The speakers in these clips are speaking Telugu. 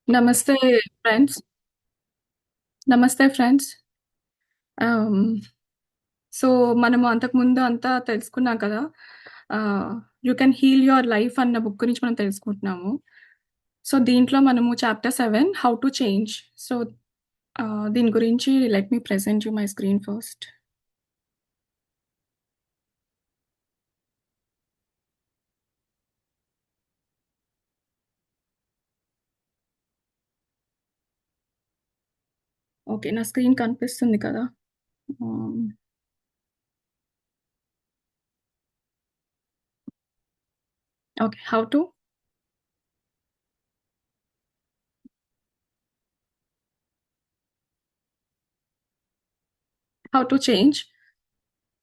నమస్తే ఫ్రెండ్స్. నమస్తే ఫ్రెండ్స్. ఆహ్, సో, మనము అంతకుముందు అంతా తెలుసుకున్నాం కదా! 'You can heal your life' అన్న బుక్ గురించి మనం తెలుసుకుంటున్నాము. సో, దీంట్లో మనము chapter 7 how to change. So, దీని గురించి let me present you my screen first. Okay. నా స్క్రీన్ కనిపిస్తుంది కదా! Ah, okay. How to change.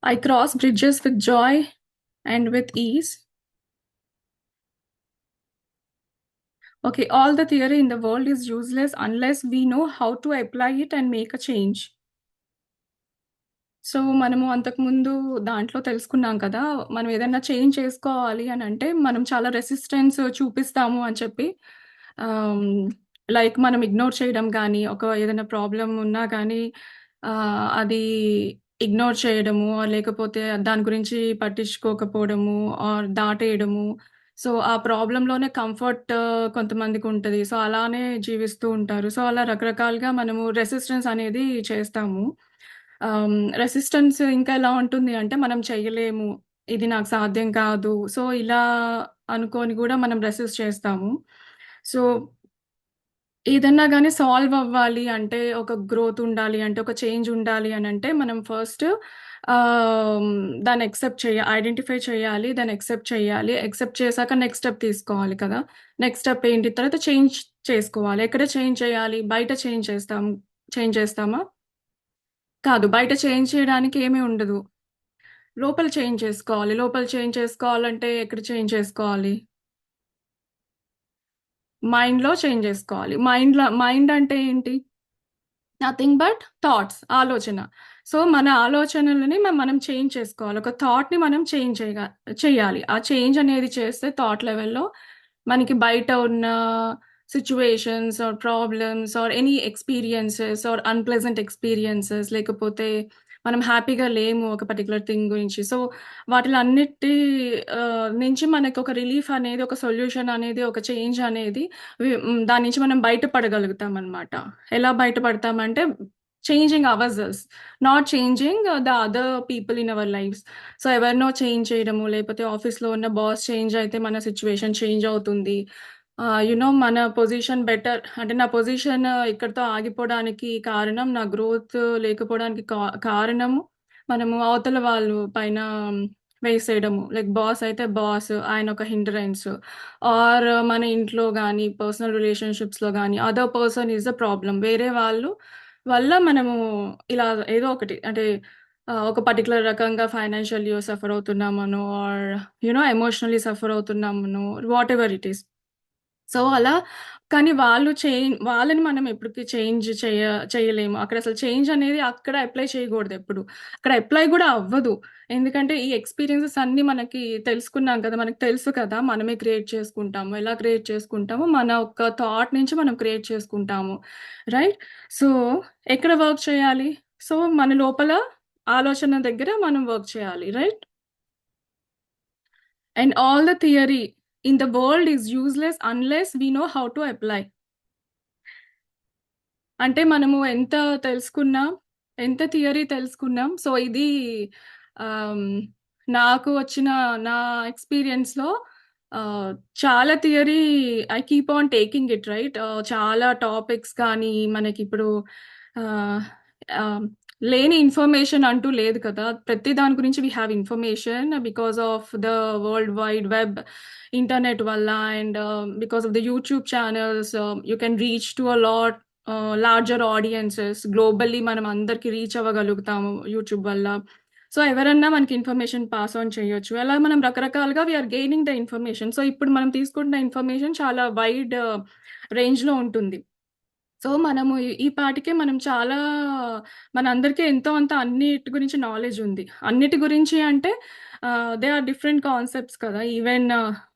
I cross bridges with joy and with ease. Okay, all the theory in the world is useless unless we know how to apply it and make a change. So, మనము అంతకుముందు దాంట్లో తెలుసుకున్నాం కదా! మనం ఏదన్నా చేంజ్ చేసుకోవాలి అనంటే, మనం చాలా రెసిస్టెన్స్ చూపిస్తాము అని చెప్పి. ఆహ్, లైక్ మనం ఇగ్నోర్ చేయడం గానీ, ఏదైనా ప్రాబ్లమ్ ఉన్నా గానీ, అది ఇగ్నోర్ చేయడము, లేకపోతే దాని గురించి పట్టించుకోకపోవడము, దాటేయడము. సో, ఆ ప్రాబ్లమ్‌లోనే కంఫర్ట్ కొంతమందికుంటది. సో, అలానే జీవిస్తూ ఉంటారు. సో, అలా రకరకాలుగా మనము రెసిస్టెన్స్ అనేది చేస్తాము. రెసిస్టెన్స్ ఇంకా ఎలా ఉంటుంది అంటే, మనం చెయ్యలేము, ఇది నాకు సాధ్యం కాదు. సో, ఇలా అనుకోని గూడా మనం రెసిస్ట్ చేస్తాము. సో, ఏదన్నా గాని సాల్వ్ అవ్వాలి అంటే, ఒక గ్రోత్ ఉండాలి అంటే, ఒక చేంజ్ ఉండాలి అనంటే, మనం ఫస్ట్ ఆహ్, దాన్ని ఐడెంటిఫై చేయాలి. దాన్ని యాక్సెప్ట్ చేయాలి. యాక్సెప్ట్ చేశాక నెక్స్ట్ స్టెప్ తీసుకోవాలి కదా! నెక్స్ట్ స్టెప్ ఏంటి? తర్వాత చేంజ్ చేసుకోవాలి. ఎక్కడ చేంజ్ చేయాలి? బయట చేంజ్ చేస్తామా? కాదు. బయట చేంజ్ చేయడానికి ఏమీ ఉండదు. లోపల చేంజ్ చేసుకోవాలి. లోపల చేంజ్ చేసుకోవాలంటే ఎక్కడ చేంజ్ చేసుకోవాలి? మైండ్‌లో చేంజ్ చేసుకోవాలి. మైండ్ అంటే ఏంటి? నథింగ్ బట్ థాట్స్, ఆలోచన. సో, మన ఆలోచనలని మనం చేంజ్ చేసుకోవాలి. ఒక థాట్‌ని మనం చేయాలి. ఆ చేంజ్ అనేది చేస్తే థాట్ లెవెల్‌లో మనకి బయట ఉన్న situations or problems or any experiences or unpleasant experiences, లేకపోతే మనం హ్యాపీగా లేము ఒక పర్టిక్యులర్ థింగ్ గురించి. సో, వాటిలన్నిటి నుంచి మనకొక రిలీఫ్ అనేది, ఒక సొల్యూషన్ అనేది, ఒక చేంజ్ అనేది దాని నుంచి మనం బయటపడగలుగుతామనమాట. ఎలా బయటపడతామంటే, changing ourselves, not changing the other people in our lives. So, ఎవరినో చేంజ్ చేయడము, లేకపోతే ఆఫీస్‌లో ఉన్న బాస్ చేంజ్ అయితే మన సిట్యుయేషన్ చేంజ్ అవుతుంది. మన పొజిషన్ బెటర్ అంటే, నా పొజిషన్ ఇక్కడితో ఆగిపోవడానికి కారణం, నా గ్రోత్ లేకపోవడానికి కారణము, మనము అవతల వాళ్ళు పైన వేసేయడము. లైక్ బాస్ అయితే బాస్, ఆయనొక హిండ్రెన్స్. మన ఇంట్లో గానీ, పర్సనల్ రిలేషన్‌షిప్స్‌లో గానీ, other person is the problem. వేరే వాళ్ళు వల్ల మనము ఇలా ఏదో ఒకటి అంటే, ఒక పర్టిక్యులర్ రకంగా ఫైనాన్షియల్లీ సఫర్ అవుతున్నామనో, ఎమోషనల్లీ సఫర్ అవుతున్నామనో, వాటెవర్ ఇట్ ఈస్. సో, అలా కానీ వాళ్ళని మనం ఎప్పటికి చేంజ్ చేయలేము. అక్కడసలు చేంజ్ అనేది అక్కడ అప్లై చేయగూడదెప్పుడు. అక్కడ అప్లై గూడా అవ్వదు. ఎందుకంటే, ఈ ఎక్స్‌పీరియన్సెస్ అన్నీ మనకి తెలుసుకున్నాం కదా! మనకు తెలుసు కదా! మనమే క్రియేట్ చేసుకుంటాము. ఎలా క్రియేట్ చేసుకుంటామో, మన ఒక్క థాట్ నుంచి మనం క్రియేట్ చేసుకుంటాము. రైట్? సో, ఎక్కడ వర్క్ చేయాలి? సో, మన లోపల ఆలోచన దగ్గర మనం వర్క్ చేయాలి. Right? And all the theory in the world is useless unless we know how to apply. అంటే మనము తెలుసుకున్నా, ఎంత థియరీ తెలుసుకున్నాం. సో, ఇది ఆహ్, నాకు వచ్చిన నా ఎక్స్‌పీరియన్స్‌లో ఆహ్, చాలా theory I keep on taking it right. చాలా టాపిక్స్ కానీ మనకిప్పుడు ఆహ్, ఆహ్, లేని ఇన్ఫర్మేషన్ అంటూ లేదు కదా! ప్రతి దాని గురించి we have information because of the world wide web, internet వల్ల and because of the YouTube channels you can reach to a lot larger audiences. Globally మనం అందరికి రీచ్ అవ్వగలుగుతాము యూట్యూబ్ వల్ల. సో, ఎవరన్నా మనకి ఇన్ఫర్మేషన్ పాస్ ఆన్ చేయొచ్చు. అలా మనం రకరకాలుగా we are gaining the information. So, ఇప్పుడు మనం తీసుకుంటున్న ఇన్ఫర్మేషన్ చాలా వైడ్ రేంజ్‌లో ఉంటుంది. సో, మనము ఈ పాటికే మనం చాలా మనందరికీ ఎంతో అంత అన్నిటి గురించి నాలెడ్జ్ ఉంది. అన్నిటి గురించి అంటే దే ఆర్ డిఫరెంట్ కాన్సెప్ట్స్ కదా! ఈవెన్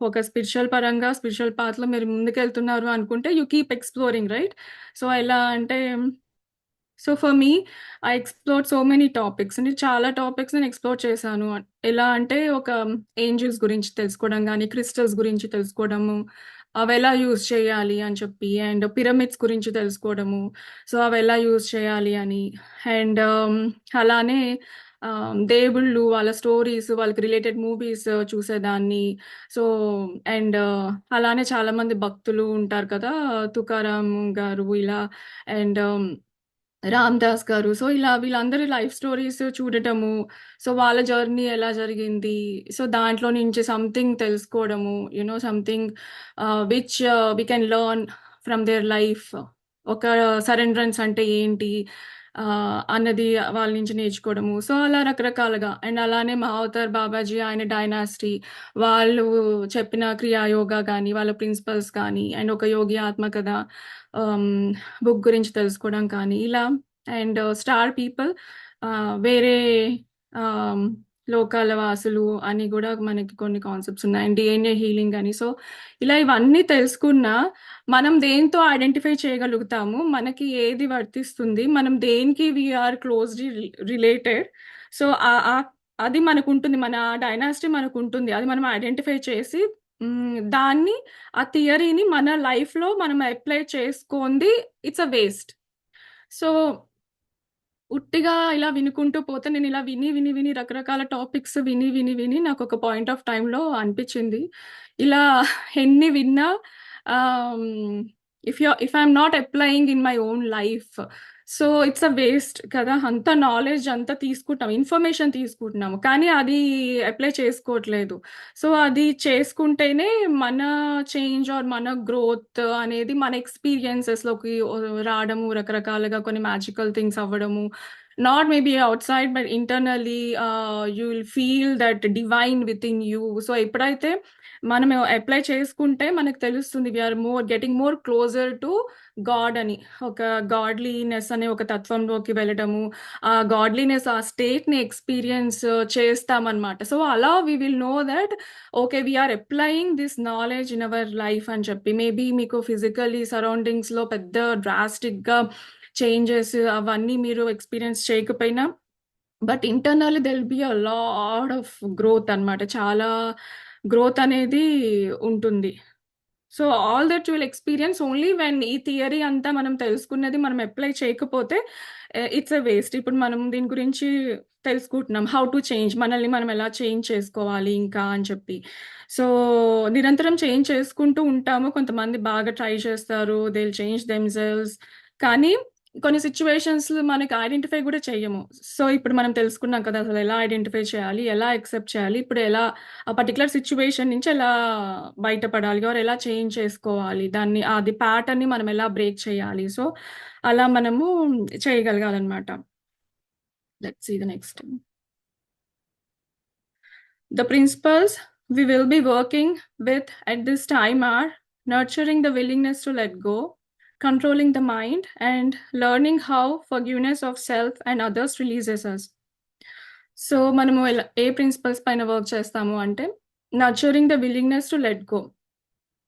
ఒక స్పిరిచువల్ పరంగా స్పిరిచువల్ పాత్‌లో మీరు ముందుకెళ్తున్నారు అనుకుంటే you keep exploring right? So, ఎలా అంటే so, for me I explored so many topics. నేను చాలా టాపిక్స్ నేను ఎక్స్‌ప్లోర్ చేశాను. ఎలా అంటే ఒక ఏంజెల్స్ గురించి తెలుసుకోవడం గానీ, క్రిస్టల్స్ గురించి తెలుసుకోవడము, అవెలా యూజ్ చేయాలి అని చెప్పి, అండ్ పిరమిడ్స్ గురించి తెలుసుకోవడము. సో, అవెలా యూజ్ చేయాలి అని. అండ్ అలానే దేవుళ్ళు, వాళ్ళ స్టోరీస్, వాళ్ళకి రిలేటెడ్ మూవీస్ చూసేదాన్ని. సో, అండ్ అలానే చాలామంది భక్తులు ఉంటారు కదా! తుకారాం గారు ఇలా అండ్ 'రామ్ దాస్' గారు. సో, ఇలా వీళ్ళందరి లైఫ్ స్టోరీస్ చూడటము. సో, వాళ్ళ జర్నీ ఎలా జరిగింది. సో, దాంట్లో నుంచి సంథింగ్ తెలుసుకోవడము. Something which we can learn from their life. ఒక సరెండరెన్స్ అంటే ఏంటి అన్నది వాళ్ళ నుంచి నేర్చుకోవడము. సో, అలా రకరకాలుగా. అండ్ అలానే 'మహావతార్ బాబాజీ' ఆయన డైనాసిటీ వాళ్ళు చెప్పిన క్రియాయోగా గానీ, వాళ్ళ ప్రిన్సిపల్స్ కానీ, అండ్ ఒక యోగి ఆత్మకథ ఆహ్, బుక్ గురించి తెలుసుకోవడం కానీ, ఇలా అండ్ స్టార్ పీపుల్ వేరే ఆహ్, లోకాల వాసులు అని గూడా మనకి కొన్ని కాన్సెప్ట్స్ ఉన్నాయి. అండ్ డీఎన్ఏ హీలింగ్ అని. సో, ఇలా ఇవన్నీ తెలుసుకున్నా మనం దేనితో ఐడెంటిఫై చేయగలుగుతాము, మనకి ఏది వర్తిస్తుంది, మనం దేనికి we are closely related. So, అది మనకుంటుంది. మన డైనాసిటీ మనకుంటుంది. అది మనం ఐడెంటిఫై చేసి దాన్ని ఆ థియరీని మన లైఫ్‌లో మనం అప్లై చేసుకుంది ఇట్స్ అ వేస్ట్. సో, ఉట్టిగా ఇలా వినుకుంటూ పోతే నేనిలా విని రకరకాల టాపిక్స్ విని నాకొక పాయింట్ ఆఫ్ టైమ్‌లో అనిపిచ్చింది. ఇలా ఎన్ని విన్నా ఆహ్, if I'm not applying in my own life so, it's a waste కదా! అంత నాలెడ్జ్ అంతా తీసుకుంటాం. ఇన్ఫర్మేషన్ తీసుకుంటున్నాము. కానీ అది అప్లై చేసుకోవట్లేదు. సో, అది చేసుకుంటేనే మన చేంజ్ ఆర్ మన గ్రోత్ అనేది మన ఎక్స్‌పీరియన్సెస్‌లోకి రావడము, రకరకాలుగా కొన్ని మ్యాజికల్ థింగ్స్ అవ్వడము. Not maybe outside but internally you will feel that divine within you. So, ఎప్పుడైతే మనం అప్లై చేసుకుంటే మనకు తెలుస్తుంది. We are getting more closer to God అని. ఒక గాడ్లీనెస్ అనే ఒక తత్వంలోకి వెళ్ళడము. ఆ గాడ్లీనెస్ ఆ స్టేట్‌ని ఎక్స్‌పీరియన్స్ చేస్తామనమాట. సో, అలా we will know that okay. We are applying this knowledge in our life అని చెప్పి. మేబీ మీకు ఫిజికల్లీ సరౌండింగ్స్‌లో పెద్ద డ్రాస్టిక్‌గా చేంజెస్ అవన్నీ మీరు ఎక్స్‌పీరియన్స్ చేయకపోయినా but internally they will be a lot of growth అనమాట. చాలా గ్రోత్ అనేది ఉంటుంది. So, all that you will experience only when ఈ థియరీ అంతా మనం తెలుసుకున్నది మనం అప్లై చేయకపోతే ఇట్స్ ఎ వేస్ట్. ఇప్పుడు మనం దీని గురించి తెలుసుకుంటున్నాం. హౌ టు చేంజ్ మనల్ని మనం ఎలా చేంజ్ చేసుకోవాలి ఇంకా అని చెప్పి. సో, నిరంతరం చేంజ్ చేసుకుంటూ ఉంటాము. కొంతమంది బాగా ట్రై చేస్తారు. They will change themselves. కానీ కొన్ని సిట్యుయేషన్స్‌లో మనకి ఐడెంటిఫై గూడా చెయ్యము. సో, ఇప్పుడు మనం తెలుసుకున్నాం కదా! అసలు ఎలా ఐడెంటిఫై చేయాలి? ఎలా యాక్సెప్ట్ చేయాలి? ఇప్పుడు ఎలా ఆ పర్టిక్యులర్ సిట్యుయేషన్ నుంచి ఎలా బయటపడాలి? ఆర్ ఎలా చేంజ్ చేసుకోవాలి? దాన్ని అది ప్యాటర్న్‌ని మనం ఎలా బ్రేక్ చేయాలి? సో, అలా మనము చేయగలగాలనమాట. Let's see the next. The principles we will be working with at this time are nurturing the willingness to let go, controlling the mind, and learning how forgiveness of self and others releases us. So, మనము ఏ ప్రిన్సిపల్స్ పైన వర్క్ చేస్తాము అంటే, nurturing the willingness to let go.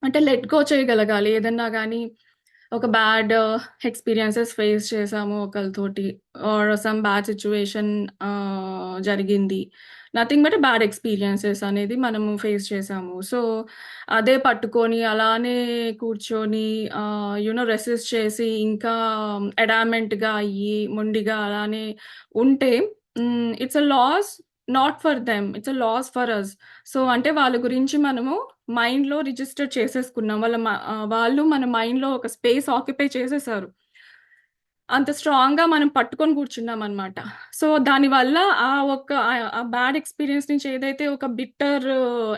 అంటే లెట్ గో చేయగలగాలి. ఏదన్నా గానీ ఒక బ్యాడ్ ఎక్స్‌పీరియన్సెస్ ఫేస్ చేసాము ఒకళ్ళతోటి ఆర్ సమ్ బ్యాడ్ సిట్యుయేషన్ జరిగింది. నథింగ్ బట్ బ్యాడ్ ఎక్స్‌పీరియన్సెస్ అనేది మనము ఫేస్ చేసాము. సో, అదే పట్టుకొని అలానే కూర్చొని రెసిస్ట్ చేసి ఇంకా అడామెంట్‌గా అయ్యి మొండిగా అలానే ఉంటే it's a loss not for them. It's a loss for us. So, అంటే వాళ్ళ గురించి మనము మైండ్‌లో రిజిస్టర్ చేసేసుకున్నాం. వాళ్ళు మన మైండ్‌లో ఒక స్పేస్ ఆక్యుపై చేసేసారు. అంత స్ట్రాంగ్‌గా మనం పట్టుకొని కూర్చున్నామనమాట. సో, దానివల్ల ఆ బ్యాడ్ ఎక్స్‌పీరియన్స్ నుంచి ఏదైతే ఒక బిట్టర్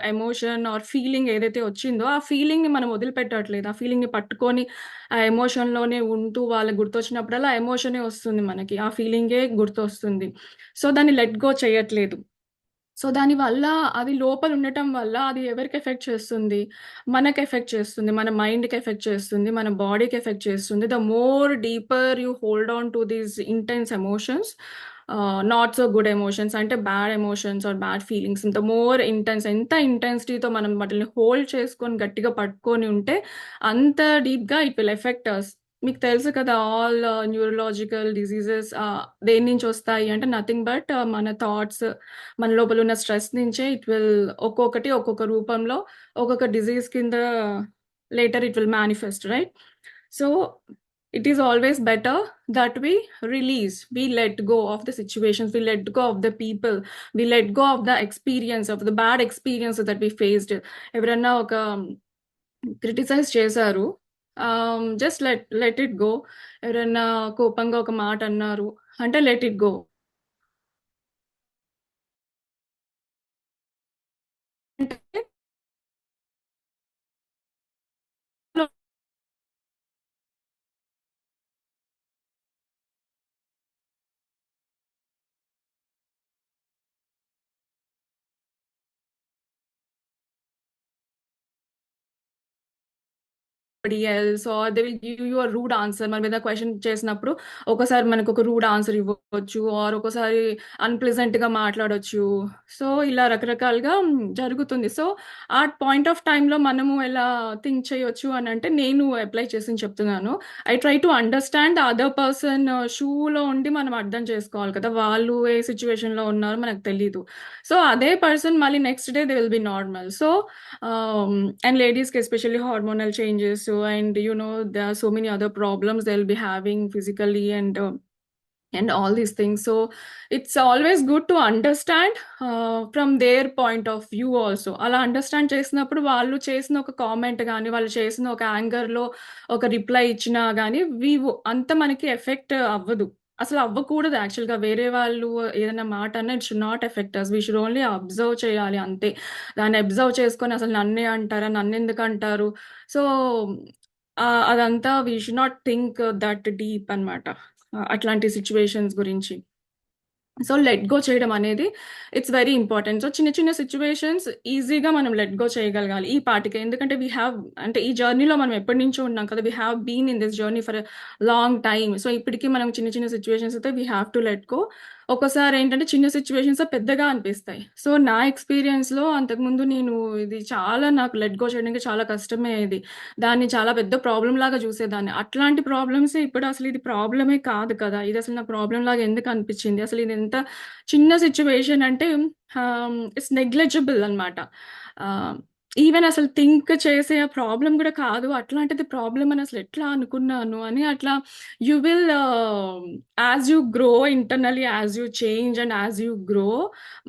ఎమోషన్ ఆర్ ఫీలింగ్ ఏదైతే వచ్చిందో, ఆ ఫీలింగ్‌ని మనం వదిలిపెట్టట్లేదు. ఆ ఫీలింగ్‌ని పట్టుకొని, ఆ ఎమోషన్‌లోనే ఉంటూ వాళ్ళకి గుర్తొచ్చినప్పుడల్లా ఆ ఎమోషనే వస్తుంది మనకి. ఆ ఫీలింగే గుర్తొస్తుంది. సో, దాన్ని లెట్ గో చేయట్లేదు. సో, దానివల్ల అది లోపల ఉండటం వల్ల అది ఎవరికి ఎఫెక్ట్ చేస్తుంది? మనకి ఎఫెక్ట్ చేస్తుంది. మన మైండ్‌కి ఎఫెక్ట్ చేస్తుంది. మన బాడీకి ఎఫెక్ట్ చేస్తుంది. The more deeper you hold on to these intense emotions not so good emotions అంటే bad emotions are bad feelings ఇంత మోర్ ఇంటెన్స్ ఎంత ఇంటెన్సిటీతో మనం వాటిని హోల్డ్ చేసుకొని గట్టిగా పట్టుకొని ఉంటే అంత డీప్గా ఇట్ విల్ ఎఫెక్ట్ అస్. మీకు తెలుసు కదా ఆల్ న్యూరలాజికల్ డిసీజెస్ దేని నుంచి వస్తాయి అంటే నథింగ్ బట్ మన థాట్స్, మన లోపల ఉన్న స్ట్రెస్ నుంచే ఇట్ విల్ ఒక్కొక్కటి ఒక్కొక్క రూపంలో ఒక్కొక్క డిజీజ్ కింద later it will manifest, right? So it is always better that we release, we let go of the situations, we let go of the people, we let go of the experience, of the bad experiences that we faced. ఎవరన్నా ఒక క్రిటిసైజ్ చేశారు, జస్ట్ లెట్ ఇట్ గో. ఎవరైనా కోపంగా ఒక మాట అన్నారు అంటే లెట్ ఇట్ గో. అంటే else or they will give you a rude answer. మన మీద క్వశ్చన్ చేసినప్పుడు ఒకసారి మనకు ఒక రూడ్ ఆన్సర్ ఇవ్వచ్చు, ఆర్ ఒకసారి అన్‌ప్లెజెంట్ గా మాట్లాడొచ్చు. సో ఇలా రకరకాలుగా జరుగుతుంది. సో ఆ పాయింట్ ఆఫ్ టైంలో మనము ఎలా థింక్ చేయొచ్చు అని అంటే నేను అప్లై చేసి చెప్తున్నాను. I try to understand other person షూలో ఉండి మనం అర్థం చేసుకోవాలి కదా, వాళ్ళు ఏ సిచ్యువేషన్ లో ఉన్నారో మనకు తెలీదు. సో అదే పర్సన్ మళ్ళీ next day they will be normal. So and ladies especially hormonal changes, so and you know there are so many other problems they'll be having physically and all these things. So it's always good to understand from their point of view also. అలా అండర్స్టాండ్ చేసినప్పుడు వాళ్ళు చేసిన ఒక కామెంట్ కానీ వాళ్ళు చేసిన ఒక యాంగర్లో ఒక రిప్లై ఇచ్చినా కానీ అంత మనకి ఎఫెక్ట్ అవ్వదు. అసలు అవ్వకూడదు యాక్చువల్గా. వేరే వాళ్ళు ఏదైనా మాట అన్నా it should not affect us. We should only observe చేయాలి అంతే. దాన్ని అబ్జర్వ్ చేసుకొని అసలు నన్నే అంటారా, నన్ను ఎందుకు అంటారు, సో అదంతా we should not think that deep అన్నమాట అట్లాంటి సిచ్యువేషన్స్ గురించి. సో లెట్ గో చేయడం అనేది ఇట్స్ వెరీ ఇంపార్టెంట్. సో చిన్న చిన్న సిచ్యువేషన్స్ ఈజీగా మనం లెట్ గో చేయగలగాలి ఈ పాటికే. ఎందుకంటే వీ హ్యావ్ అంటే ఈ జర్నీలో మనం ఎప్పటి నుంచో ఉన్నాం కదా, we have been in this journey for long time. So ఇప్పటికీ మనం చిన్న చిన్న సిచ్యువేషన్స్ అయితే we have to let go. ఒకసారి ఏంటంటే చిన్న సిచ్యువేషన్స్ పెద్దగా అనిపిస్తాయి. సో నా ఎక్స్పీరియన్స్లో అంతకుముందు నేను ఇది చాలా నాకు లెట్ గో చేయడానికి చాలా కష్టమే ఇది. దాన్ని చాలా పెద్ద ప్రాబ్లం లాగా చూసేదాన్ని. అట్లాంటి ప్రాబ్లమ్స్ ఇప్పుడు అసలు ఇది ప్రాబ్లమే కాదు కదా, ఇది అసలు నా ప్రాబ్లం లాగా ఎందుకు అనిపించింది, అసలు ఇది ఎంత చిన్న సిచ్యువేషన్ అంటే ఇట్స్ నెగ్లెజిబుల్ అనమాట. ఈవెన్ అసలు థింక్ చేసే ఆ ప్రాబ్లం కూడా కాదు, అట్లాంటిది ప్రాబ్లం అని అసలు ఎట్లా అనుకున్నాను అని. అట్లా you will as you grow internally, as you change and as you grow,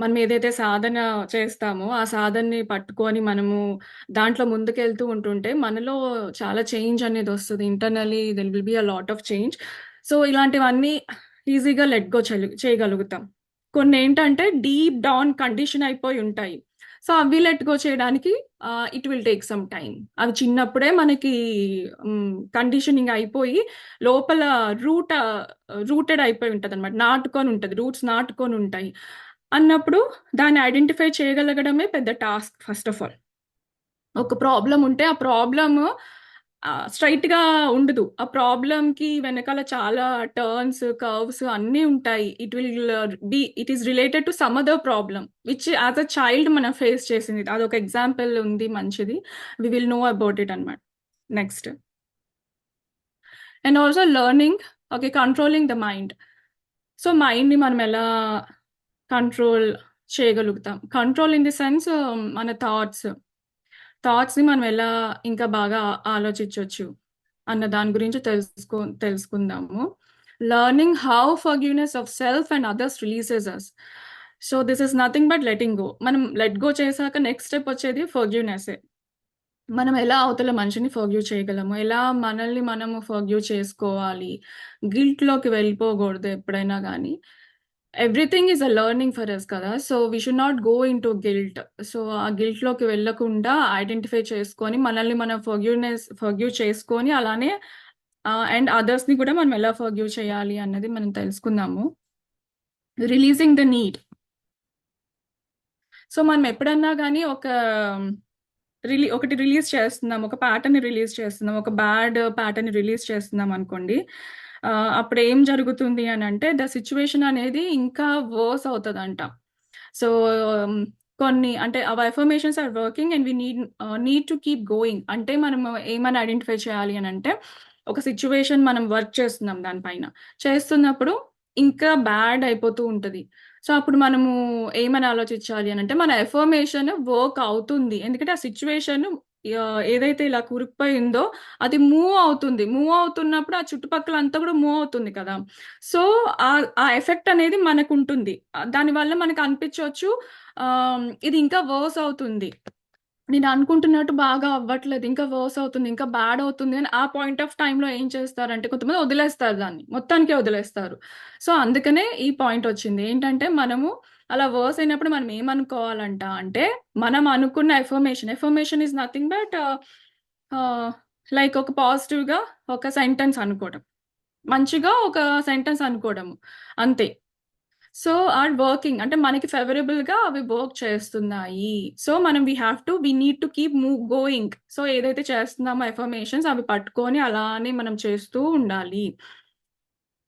మనం ఏదైతే సాధన చేస్తామో ఆ సాధనని పట్టుకొని మనము దాంట్లో ముందుకెళ్తూ ఉంటుంటే మనలో చాలా చేంజ్ అనేది వస్తుంది. Internally there will be a lot of change. So ఇలాంటివన్నీ ఈజీగా లెట్ గో చేయగలుగుతాం. కొన్ని ఏంటంటే డీప్ డౌన్ కండిషన్ అయిపోయి ఉంటాయి. సో అవి లెట్ గో చేయడానికి it will take some time. అవి చిన్నప్పుడే మనకి కండిషనింగ్ అయిపోయి లోపల రూటెడ్ అయిపోయి ఉంటుంది అనమాట, నాటుకొని ఉంటుంది, రూట్స్ నాటుకొని ఉంటాయి అన్నప్పుడు దాన్ని ఐడెంటిఫై చేయగలగడమే పెద్ద టాస్క్. ఫస్ట్ ఆఫ్ ఆల్ ఒక ప్రాబ్లం ఉంటే ఆ ప్రాబ్లమ్ స్ట్రైట్ గా ఉండదు. ఆ ప్రాబ్లమ్ కి వెనకాల చాలా టర్న్స్, కర్వ్స్ అన్నీ ఉంటాయి. It is related to some other problem which as a child మనం ఫేస్ చేసింది. అదొక ఎగ్జాంపుల్ ఉంది మంచిది, we will know about it అన్నమాట. Next and also learning, okay, controlling the mind. So మైండ్ని మనం ఎలా కంట్రోల్ చేయగలుగుతాం? కంట్రోల్ ఇన్ ది సెన్స్ మన థాట్స్ని మనం ఎలా ఇంకా బాగా ఆలోచించవచ్చు అన్న దాని గురించి తెలుసుకుందాము. Learning how forgiveness of self and others releases us. So this is nothing but letting go. మనం లెట్ గో చేశాక నెక్స్ట్ స్టెప్ వచ్చేది ఫర్గివ్నెస్. మనం ఎలా అవతల మనిషిని ఫర్గివ్ చేయగలము, ఎలా మనల్ని మనము ఫర్గివ్ చేసుకోవాలి, గిల్ట్లోకి వెళ్ళిపోకూడదు ఎప్పుడైనా కానీ. Everything is a learning for us కదా, so we should not go in to guilt. So ఆ గిల్ట్లోకి వెళ్ళకుండా ఐడెంటిఫై చేసుకొని మనల్ని మనం ఫర్గివ్ చేసుకొని అలానే అండ్ అదర్స్ని కూడా మనం ఎలా ఫర్గివ్ చేయాలి అన్నది మనం తెలుసుకుందాము. Releasing the need. సో మనం ఎప్పుడన్నా కానీ ఒకటి రిలీజ్ చేస్తున్నాం, ఒక ప్యాటర్న్ రిలీజ్ చేస్తున్నాం, ఒక బ్యాడ్ ప్యాటర్న్ రిలీజ్ చేస్తున్నాం అనుకోండి, అప్పుడేం జరుగుతుంది అనంటే, ద సిట్యుయేషన్ అనేది ఇంకా వర్స్ అవుతదంట. సో, కొన్ని అంటే our affirmations are working and we need to keep going. అంటే మనము ఏమని ఐడెంటిఫై చేయాలి అనంటే, ఒక సిట్యుయేషన్ మనం వర్క్ చేస్తున్నాం దాని పైన. చేస్తున్నప్పుడు ఇంకా బ్యాడ్ అయిపోతూ ఉంటది. సో, అప్పుడు మనము ఏమని ఆలోచించాలి అనంటే, మన అఫర్మేషన్ వర్క్ అవుతుంది. ఎందుకంటే, ఆ సిట్యుయేషన్ ఏదైతే ఇలా కూరుకుపోయిందో అది మూవ్ అవుతుంది. మూవ్ అవుతున్నప్పుడు ఆ చుట్టుపక్కలంతా కూడా మూవ్ అవుతుంది కదా! సో, ఆ ఎఫెక్ట్ అనేది మనకుంటుంది. దానివల్ల మనకనిపిచ్చొచ్చు ఇది ఇంకా వర్స్ అవుతుంది. నేననుకుంటున్నట్టు బాగా అవ్వట్లేదు. ఇంకా వర్స్ అవుతుంది. ఇంకా బ్యాడ్ అవుతుంది అని ఆ పాయింట్ ఆఫ్ టైమ్‌లో ఏం చేస్తారంటే కొంతమంది వదిలేస్తారు దాన్ని. మొత్తానికే వదిలేస్తారు. సో, అందుకనే ఈ పాయింటొచ్చింది. ఏంటంటే మనము అలా వర్స్ అయినప్పుడు మనం ఏమనుకోవాలంట అంటే, మనం అనుకున్న ఎఫర్మేషన్ ఈస్ నథింగ్ బట్ ఆహ్, లైక్ ఒక పాజిటివ్‌గా ఒక సెంటెన్స్ అనుకోవడం. మంచిగా ఒక సెంటెన్స్ అనుకోవడము. అంతే. సో, ఆర్ వర్కింగ్ అంటే మనకి ఫేవరబుల్‌గా అవి వర్క్ చేస్తున్నాయి. So, we need to keep going. So, ఏదైతే చేస్తున్నామో అఫర్మేషన్స్ అవి పట్టుకొని అలానే మనం చేస్తూ ఉండాలి.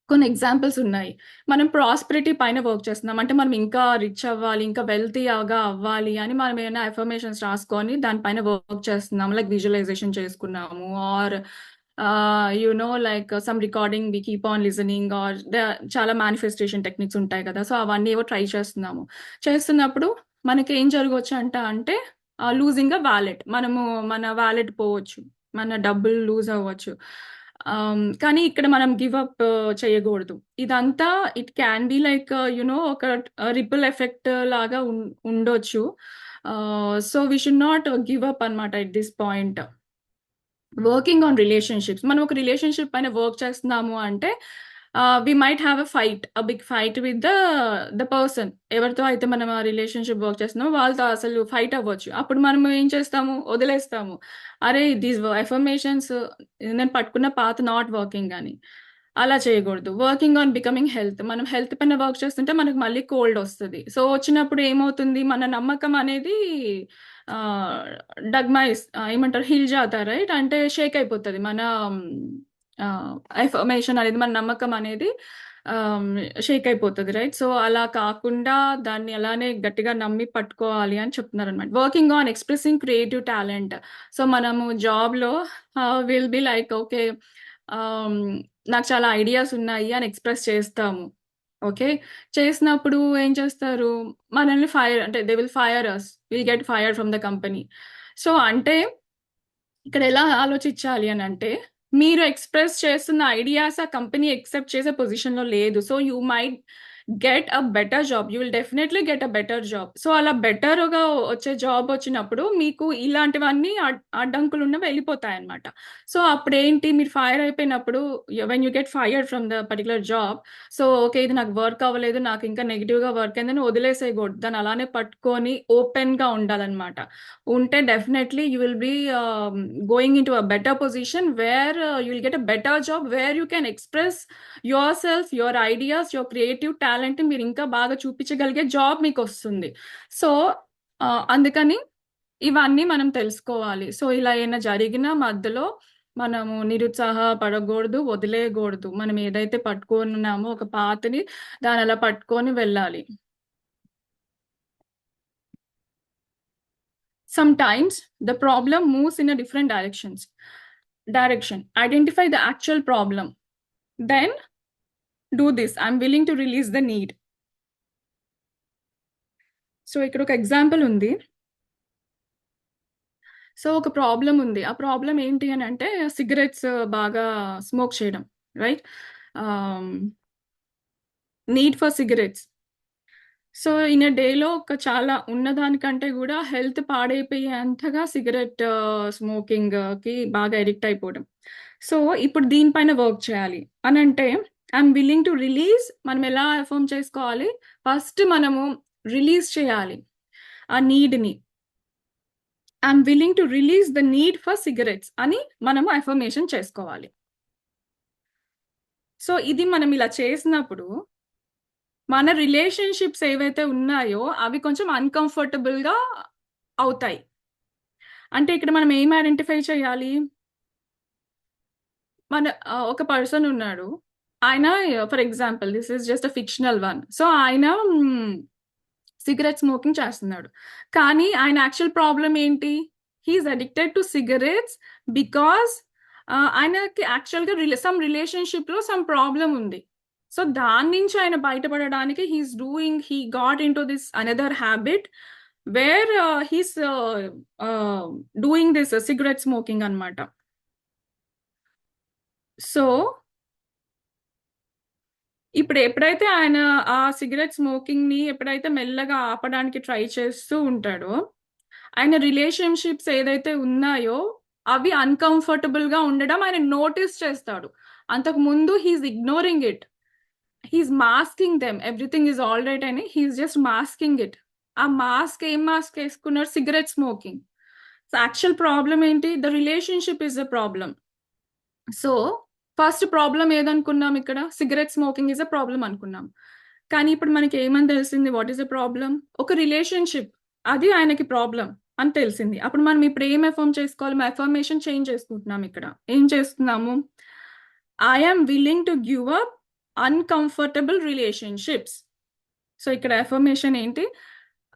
కొన్ని ఎగ్జాంపుల్స్ ఉన్నాయి. మనం ప్రాస్పెరిటీ పైన వర్క్ చేస్తున్నాం. అంటే మనం ఇంకా రిచ్ అవ్వాలి, ఇంకా వెల్తీగా అవ్వాలి అని మనం ఏమైనా అఫర్మేషన్స్ రాసుకొని దాని పైన వర్క్ చేస్తున్నాము. లైక్ విజువలైజేషన్ చేసుకున్నాము or like some recording we keep on listening or చాలా మేనిఫెస్టేషన్ టెక్నిక్స్ ఉంటాయి కదా! సో, అవన్నీ ఏవో ట్రై చేస్తున్నాము. చేస్తున్నప్పుడు మనకేం జరగొచ్చంట అంటే లూజింగ్ ఎ వాలెట్. మన వాలెట్ పోవచ్చు. మన డబ్బులు లూజ్ అవ్వచ్చు. కానీ ఇక్కడ మనం గివ్ అప్ చేయగూడదు. ఇదంతా ఇట్ క్యాన్ బి లైక్ ఒక రిపుల్ ఎఫెక్ట్ లాగా ఉండొచ్చు. So, we should not give up అన్నమాట at this point. Working on relationships. మనం ఒక రిలేషన్‌షిప్ పైన వర్క్ చేస్తున్నాము అంటే we might have big fight with the person. ఎవరితో అయితే మనం ఆ రిలేషన్‌షిప్ వర్క్ చేస్తున్నామో వాళ్ళతో అసలు ఫైట్ అవ్వచ్చు. అప్పుడు మనం ఏం చేస్తాము? వదిలేస్తాము. అరే! దీస్ అఫర్మేషన్స్ నేను పట్టుకున్న పాత్ నాట్ వర్కింగ్ అని. అలా చేయకూడదు. Working on becoming health. మనం హెల్త్ పైన వర్క్ చేస్తుంటే మనకు మళ్ళీ కోల్డ్ ఒస్తది. సో, వచ్చినప్పుడు ఏమవుతుంది? మన నమ్మకం అనేది ఆహ్, ఏమంటారు హిల్ జాతా రైట్? అంటే షేక్ అయిపోతది. ఆహ్, ఎఫర్మేషన్ అనేది మన నమ్మకం అనేది ఆహ్, షేక్ అయిపోతది రైట్? సో, అలా కాకుండా దాన్ని అలానే గట్టిగా నమ్మి పట్టుకోవాలి అని చెప్తున్నారనమాట. Working on expressing creative talent. So, మనము జాబ్‌లో విల్ బి లైక్ ఓకే. ఆహ్, నాకు చాలా ఐడియాస్ ఉన్నాయి అని ఎక్స్‌ప్రెస్ చేస్తాము. ఓకే. చేసినప్పుడు ఏం చేస్తారు? మనల్ని అంటే they will fire us. Will get fired from the company. So, అంటే ఇక్కడ ఎలా ఆలోచించాలి అనంటే, మీరు ఎక్స్‌ప్రెస్ చేస్తున్న ఐడియాస్ ఆ కంపెనీ యాక్సెప్ట్ చేసే పొజిషన్‌లో లేదు. So, you might get a better job. You will definitely get a better job. So, అలా బెటర్‌గా వచ్చే జాబ్ వచ్చినప్పుడు మీకు ఇలాంటివన్నీ అడ్డంకులున్నవి వెళ్ళిపోతాయన్నమాట. సో, అప్పుడేంటి మీరు ఫైర్ అయిపోయినప్పుడు when you get fired from the particular job so, okay. ఇది నాకు వర్క్ అవ్వలేదు. నాకు ఇంకా నెగెటివ్‌గా వర్క్ అయిందని వదిలేసేయకూడదు. దాన్ని అలానే పట్టుకొని ఓపెన్‌గా ఉండాలన్నమాట. ఉంటే definitely you will be going into a better position where you will get a better job where you can express yourself, your ideas, your creative టాలెంట్‌ని మీరు ఇంకా బాగా చూపించగలిగే జాబ్ మీకొస్తుంది. సో, అందుకని ఇవన్నీ మనం తెలుసుకోవాలి. సో, ఇలా ఏమైనా జరిగినా మధ్యలో మనము నిరుత్సాహపడగూడదు, వదిలేయగూడదు. మనం ఏదైతే పట్టుకున్నామో ఒక పాతని దాన్ని అలా పట్టుకొని వెళ్ళాలి. Sometimes the problem moves in a different direction. Identify the actual problem. Then do this. I'm willing to release the need. So, ఇక్కడ ఒక ఎగ్జాంపుల్ ఉంది. సో, ఒక ప్రాబ్లమ్ ఉంది. ఆ ప్రాబ్లమ్ ఏంటి అనంటే సిగరెట్స్ బాగా స్మోక్ చేయడం. రైట్? ఆహ్, need for cigarettes. So, in a డేలో చాలా ఉన్నదానికంటే గూడా హెల్త్ పాడైపోయేంతగా సిగరెట్ స్మోకింగ్‌కి బాగా అడిక్ట్ అయిపోవడం. సో, ఇప్పుడు దీని పైన వర్క్ చేయాలి. అనంటే ఐయామ్ విల్లింగ్ టు రిలీజ్ మనం ఎలా అఫర్మ్ చేసుకోవాలి? ఫస్ట్ మనము రిలీజ్ చేయాలి. ఆ నీడ్‌ని. I'm willing to release the need for cigarettes అని మనము అఫర్మేషన్ చేసుకోవాలి. సో, ఇది మనం ఇలా చేసినప్పుడు మన రిలేషన్‌షిప్స్ ఏవైతే ఉన్నాయో అవి కొంచెం అన్‌కంఫర్టబుల్‌గా అవుతాయి. అంటే ఇక్కడ మనం ఏం ఐడెంటిఫై చేయాలి? ఒక పర్సన్ ఉన్నాడు. ఆయన for example this is just a fictional one. So ఆయన సిగరెట్ స్మోకింగ్ చేస్తున్నాడు. కానీ ఆయన యాక్చువల్ ప్రాబ్లం ఏంటి? He's addicted to cigarettes because ఆయనకి యాక్చువల్గా సమ్ రిలేషన్షిప్లో సమ్ ప్రాబ్లం ఉంది. సో దాని నుంచి ఆయన బయటపడడానికి he got into this another habit where he's doing this cigarette smoking అన్నమాట. సో ఇప్పుడు ఎప్పుడైతే ఆయన ఆ సిగరెట్ స్మోకింగ్ ని ఎప్పుడైతే మెల్లగా ఆపడానికి ట్రై చేస్తూ ఉంటాడో, ఆయన రిలేషన్షిప్స్ ఏదైతే ఉన్నాయో అవి అన్కంఫర్టబుల్ గా ఉండడం ఆయన నోటీస్ చేస్తాడు. అంతకు ముందు he's ignoring it, he's masking them, everything is all right అని హీఈస్ జస్ట్ మాస్కింగ్ ఇట్. ఆ మాస్క్ ఏం మాస్క్ వేసుకున్నాడు? Cigarette smoking. So actual problem ఏంటి? The relationship is the problem. So first problem ఏదనుకున్నాం? ఇక్కడ cigarette smoking is a problem అనుకున్నాం. కానీ ఇప్పుడు మనకి ఏమని తెలిసింది? What is the problem? ఒక రిలేషన్షిప్, అది ఆయనకి ప్రాబ్లం అని తెలిసింది. అప్పుడు మనం ఇప్పుడు ఏం ఎఫర్మ్ చేసుకోవాలి? మా ఎఫర్మేషన్ చేంజ్ చేసుకుంటున్నాం. ఇక్కడ ఏం చేస్తున్నాము? I'm willing to give up uncomfortable relationships. So ఇక్కడ ఎఫర్మేషన్ ఏంటి?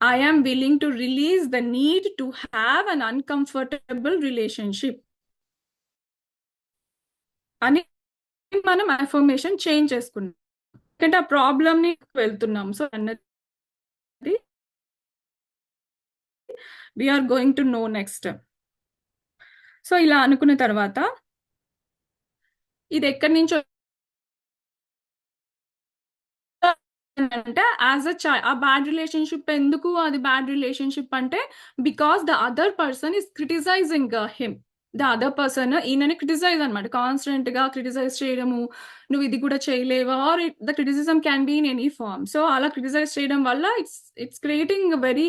I'm willing to release the need to have an uncomfortable relationship అని మనం అఫర్మేషన్ చేంజ్ చేసుకున్నాం. ఎందుకంటే ఆ ప్రాబ్లమ్ ని వెళ్తున్నాం. సో అన్నది we are going to know next. So ఇలా అనుకున్న తర్వాత ఇది ఎక్కడి నుంచో అంటే యాజ్ అ ఆ బ్యాడ్ రిలేషన్షిప్ ఎందుకు అది బ్యాడ్ రిలేషన్షిప్ అంటే because the other person is criticising him. The other person ఈయనని క్రిటిసైజ్ అనమాట, కాన్స్టెంట్ గా క్రిటిసైజ్ చేయడము, నువ్వు ఇది కూడా చేయలేవా, or the criticism can be in any form. So అలా క్రిటిసైజ్ చేయడం వల్ల it's creating very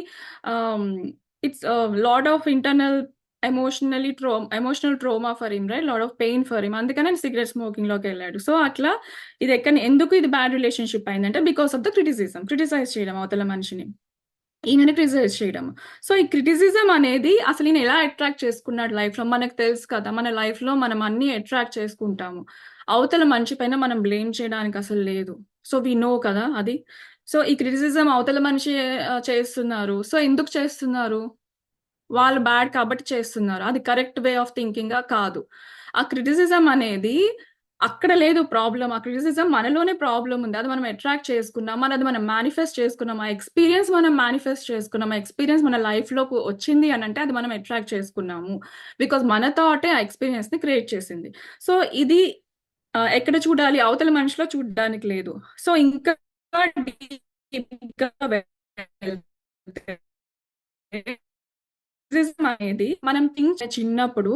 it's lot of internal emotional trauma for him, right, lot of pain for him. అందుకని సిగరెట్ స్మోకింగ్ లోకి వెళ్ళాడు. సో అట్లా ఇది ఎందుకు ఇది బ్యాడ్ రిలేషన్షిప్ అయిందంటే బికాస్ ఆఫ్ ద క్రిటిసైజ్ చేయడం, అవతల మనిషిని ఈయనని క్రిటిసైజ్ చేయడం. సో ఈ క్రిటిసిజం అనేది అసలు ఈయన ఎలా అట్రాక్ట్ చేసుకున్నాడు లైఫ్ లో మనకు తెలుసు కదా. మన లైఫ్ లో మనం అన్ని అట్రాక్ట్ చేసుకుంటాము. అవతల మనిషి పైన మనం బ్లేమ్ చేయడానికి అసలు లేదు. సో వి నో కదా అది. సో ఈ క్రిటిసిజం అవతల మనిషి చేస్తున్నారు. సో ఎందుకు చేస్తున్నారు? వాళ్ళు బ్యాడ్ కాబట్టి చేస్తున్నారు. అది కరెక్ట్ వే ఆఫ్ థింకింగ్ కాదు. ఆ క్రిటిసిజం అనేది అక్కడ లేదు ప్రాబ్లం. ఆ క్రిటిసిజం మనలోనే ప్రాబ్లం ఉంది. అది మనం అట్రాక్ట్ చేసుకున్నాం, అది మనం మేనిఫెస్ట్ చేసుకున్నాం, ఆ ఎక్స్పీరియన్స్ మనం మేనిఫెస్ట్ చేసుకున్నాం, ఆ ఎక్స్పీరియన్స్ మన లైఫ్ లోకి వచ్చింది అని అంటే అది మనం అట్రాక్ట్ చేసుకున్నాము. బికాస్ మన థాటే ఆ ఎక్స్పీరియన్స్ ని క్రియేట్ చేసింది. సో ఇది ఎక్కడ చూడాలి? అవతల మనిషిలో చూడడానికి లేదు. సో ఇంకా deep గా వెళ్తే క్రిటిసిజం అనేది మనం థింక్ చిన్నప్పుడు